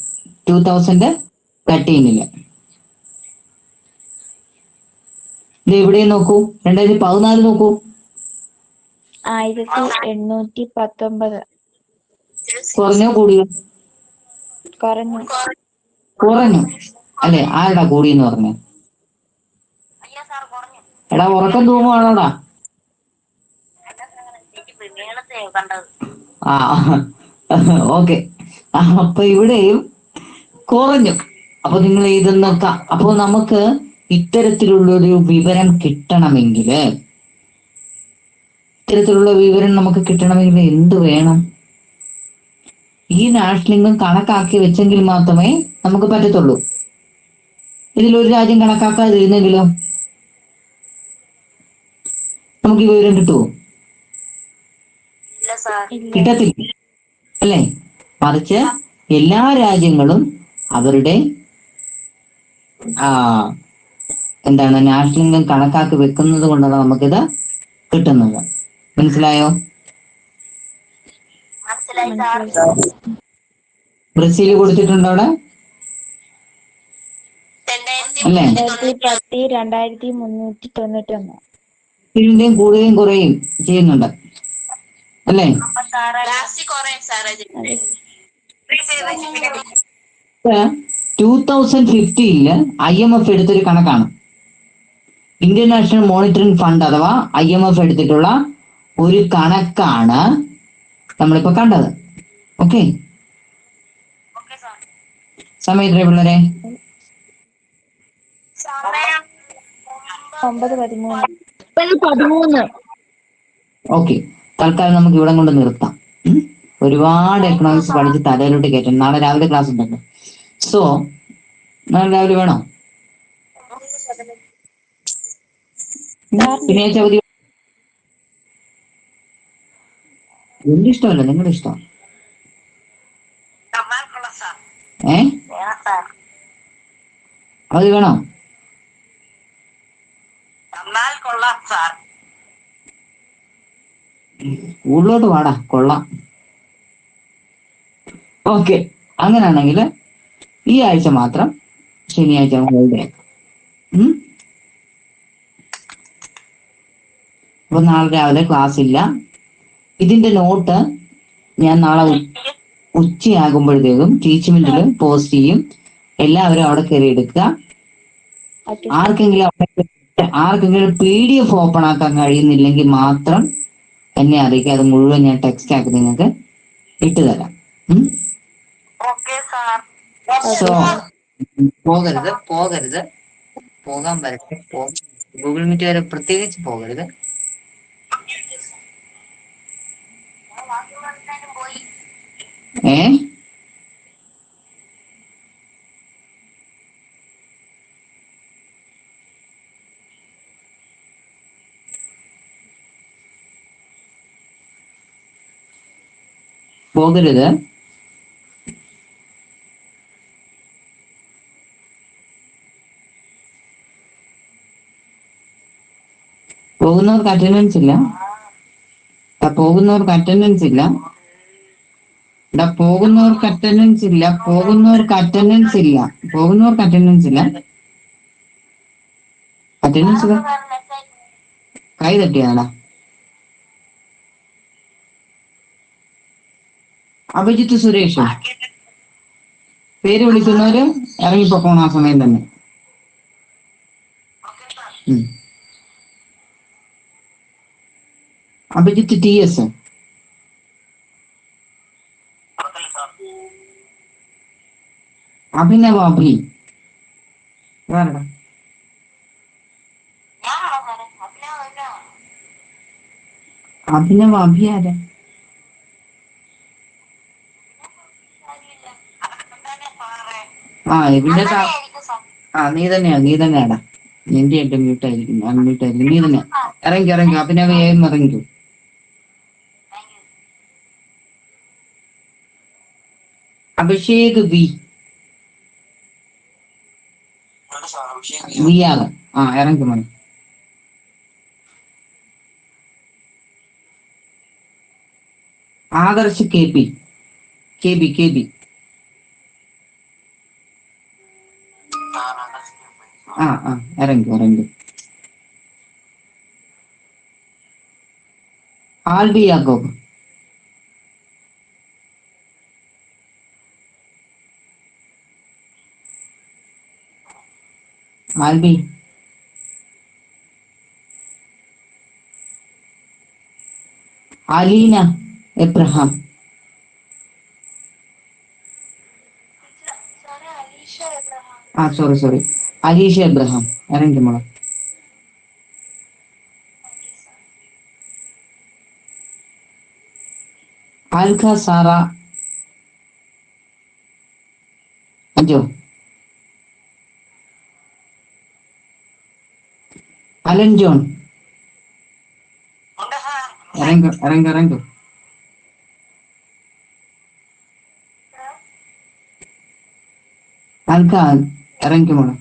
2013 ഇത് എവിടെ നോക്കൂ, 2014 നോക്കൂ. 1819. കുറഞ്ഞോ കൂടിയോ? കുറഞ്ഞു. കുറഞ്ഞു അല്ലെ? ആരടാ കൂടിയെന്ന് പറഞ്ഞേ? എടാ ഉറക്കം തൂങ്ങുവാണോടാ? ആ ഓക്കെ. അപ്പൊ ഇവിടെയും കുറഞ്ഞു. അപ്പൊ നിങ്ങൾ ഇതെന്നൊക്കെ, അപ്പൊ നമുക്ക് ഇത്തരത്തിലുള്ളൊരു വിവരം കിട്ടണമെങ്കിൽ നമുക്ക് കിട്ടണമെങ്കിൽ എന്ത് വേണം? ഈ നാഷണലിംഗം കണക്കാക്കി വെച്ചെങ്കിൽ മാത്രമേ നമുക്ക് പറ്റത്തുള്ളൂ. ഇതിലൊരു രാജ്യം കണക്കാക്കാതിരുന്നെങ്കിലോ നമുക്ക് ഈ വിവരം കിട്ടുമോ? കിട്ടത്തില്ല അല്ലേ? മറിച്ച് എല്ലാ രാജ്യങ്ങളും അവരുടെ എന്താണ് നാഷണലിംഗം കണക്കാക്കി വെക്കുന്നത് കൊണ്ടാണ് നമുക്കിത് കിട്ടുന്നത്. മനസ്സിലായോ? ബ്രസീൽ കൊടുത്തിട്ടുണ്ടോ അവിടെ? അല്ലേ? 2391. ഇതിന്റെയും കൂടുകയും കുറയും ചെയ്യുന്നുണ്ട് അല്ലേ? 2015 IMF എടുത്തൊരു കണക്കാണ്. ഇന്റർനാഷണൽ മോണിറ്ററിംഗ് ഫണ്ട് അഥവാ IMF എടുത്തിട്ടുള്ള ഒരു കണക്കാണ് നമ്മളിപ്പോ കണ്ടത്. ഓക്കെ, സമയം എത്രയാ പിള്ളേരെ? 9:13. ഓക്കെ, തൽക്കാലം നമുക്ക് ഇവിടെ കൊണ്ട് നിർത്താം. ഒരുപാട് എക്കണോമിക്സ് പഠിച്ച് തലയിലോട്ട് കയറ്റണം. നാളെ രാവിലെ ക്ലാസ് ഉണ്ടല്ലോ. സോ നാളെ രാവിലെ വേണോ? ശനിയാഴ്ച അവധി? എന്റെ ഇഷ്ടമല്ല, നിങ്ങളുടെ ഇഷ്ടം. അവധി വേണോ? സ്കൂളിലോട്ട് വാടാ, കൊള്ളാം. ഓക്കെ, അങ്ങനെയാണെങ്കിൽ ഈ ആഴ്ച മാത്രം ശനിയാഴ്ച ഹോളിഡേ. അപ്പൊ നാളെ രാവിലെ ക്ലാസ് ഇല്ല. ഇതിന്റെ നോട്ട് ഞാൻ നാളെ ഉച്ചയാകുമ്പോഴത്തേക്കും ടീച്ച്മെന്റിൽ പോസ്റ്റ് ചെയ്യും. എല്ലാവരും അവിടെ കയറി എടുക്കുക. ആർക്കെങ്കിലും PDF ഓപ്പൺ ആക്കാൻ കഴിയുന്നില്ലെങ്കിൽ മാത്രം എന്നെ അറിയിക്കുക. അത് മുഴുവൻ ഞാൻ ടെക്സ്റ്റ് ആക്കി നിങ്ങൾക്ക് ഇട്ടു തരാം. സോ പോകരുത്, പോകാൻ വരട്ടെ. ഗൂഗിൾ മീറ്റ് വരെ പ്രത്യേകിച്ച് പോകരുത്. ഏ പോകരുത്. പോകുന്നവർക്ക് അറ്റൻഡൻസ് ഇല്ല. പോകുന്നവർക്ക് അറ്റൻഡൻസ് ഇല്ല. അറ്റൻഡൻസ് കൈ തട്ടിയാടാ. അഭിജിത്ത് സുരേഷ് പേര് വിളിക്കുന്നവര് ഇറങ്ങിപ്പോക്കണം ആ സമയം തന്നെ. അഭിജിത്ത് TS, അഭിനവ് അഭി, അഭിനവ് അഭി ആരാ? ഇതിന്റെ നീ തന്നെയാടാ. നിന്റെ ആയിട്ട് മ്യൂട്ടായിരിക്കും, നീ തന്നെ ഇറങ്ങി. അഭിനവ് ഇറങ്ങിക്കോ. Abhishek V VR. ഇറങ്ങി മോനെ. ആദർശ് KB. ഇറങ്ങി. Albi Yakob. Albi. Aleena Abraham. Sorry Aleesha Abraham. ഇറങ്ങി മോളെ. ആൽഖ സാറ അജോ. Alan John. ഇറങ്ങി. ആൽഖ ഇറങ്ങി മോളെ.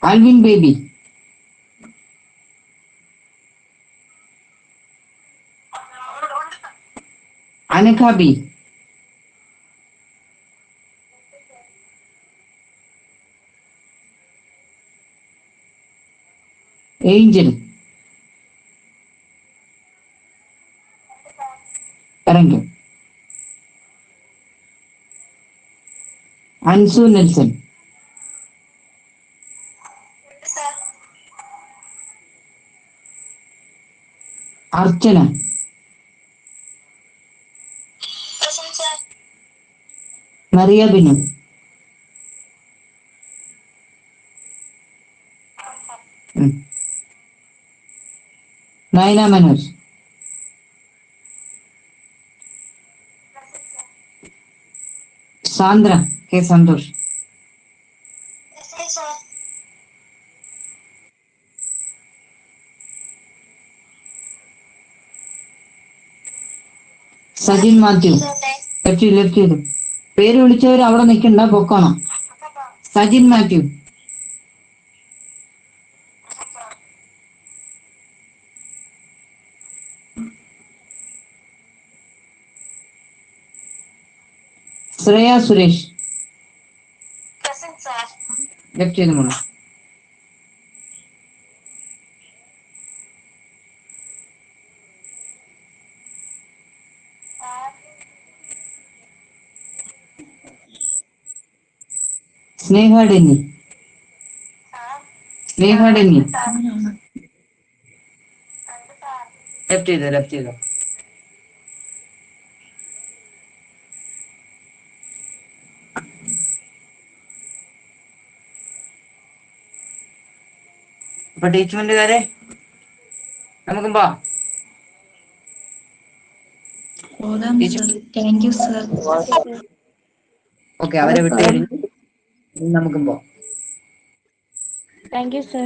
Alvin Baby. Anakha B. Angel. ഇറങ്ങി. Ansu Nelson. Archana. Mariya Binu. Nayana Manoj. Sandra K Santhosh. Sajin Mathew. Left ചെയ്തു. പേര് വിളിച്ചവർ അവിടെ നിൽക്കണ്ട, പൊക്കണം. സജിൻ മാത്യു. ശ്രേയ സുരേഷ്. ലെഫ്റ്റ് ചെയ്ത് മോളെ. സ്നേഹ ഡെന്നി. ലെഫ്റ്റ് ചെയ്തോ. അപ്പൊ ടീച്ച്മെന്റുകാരെ നമുക്ക് പോവാം. ഓക്കെ, അവരെ വിട്ട് കഴിഞ്ഞ് നമുക്കും പോവാം. Thank you sir.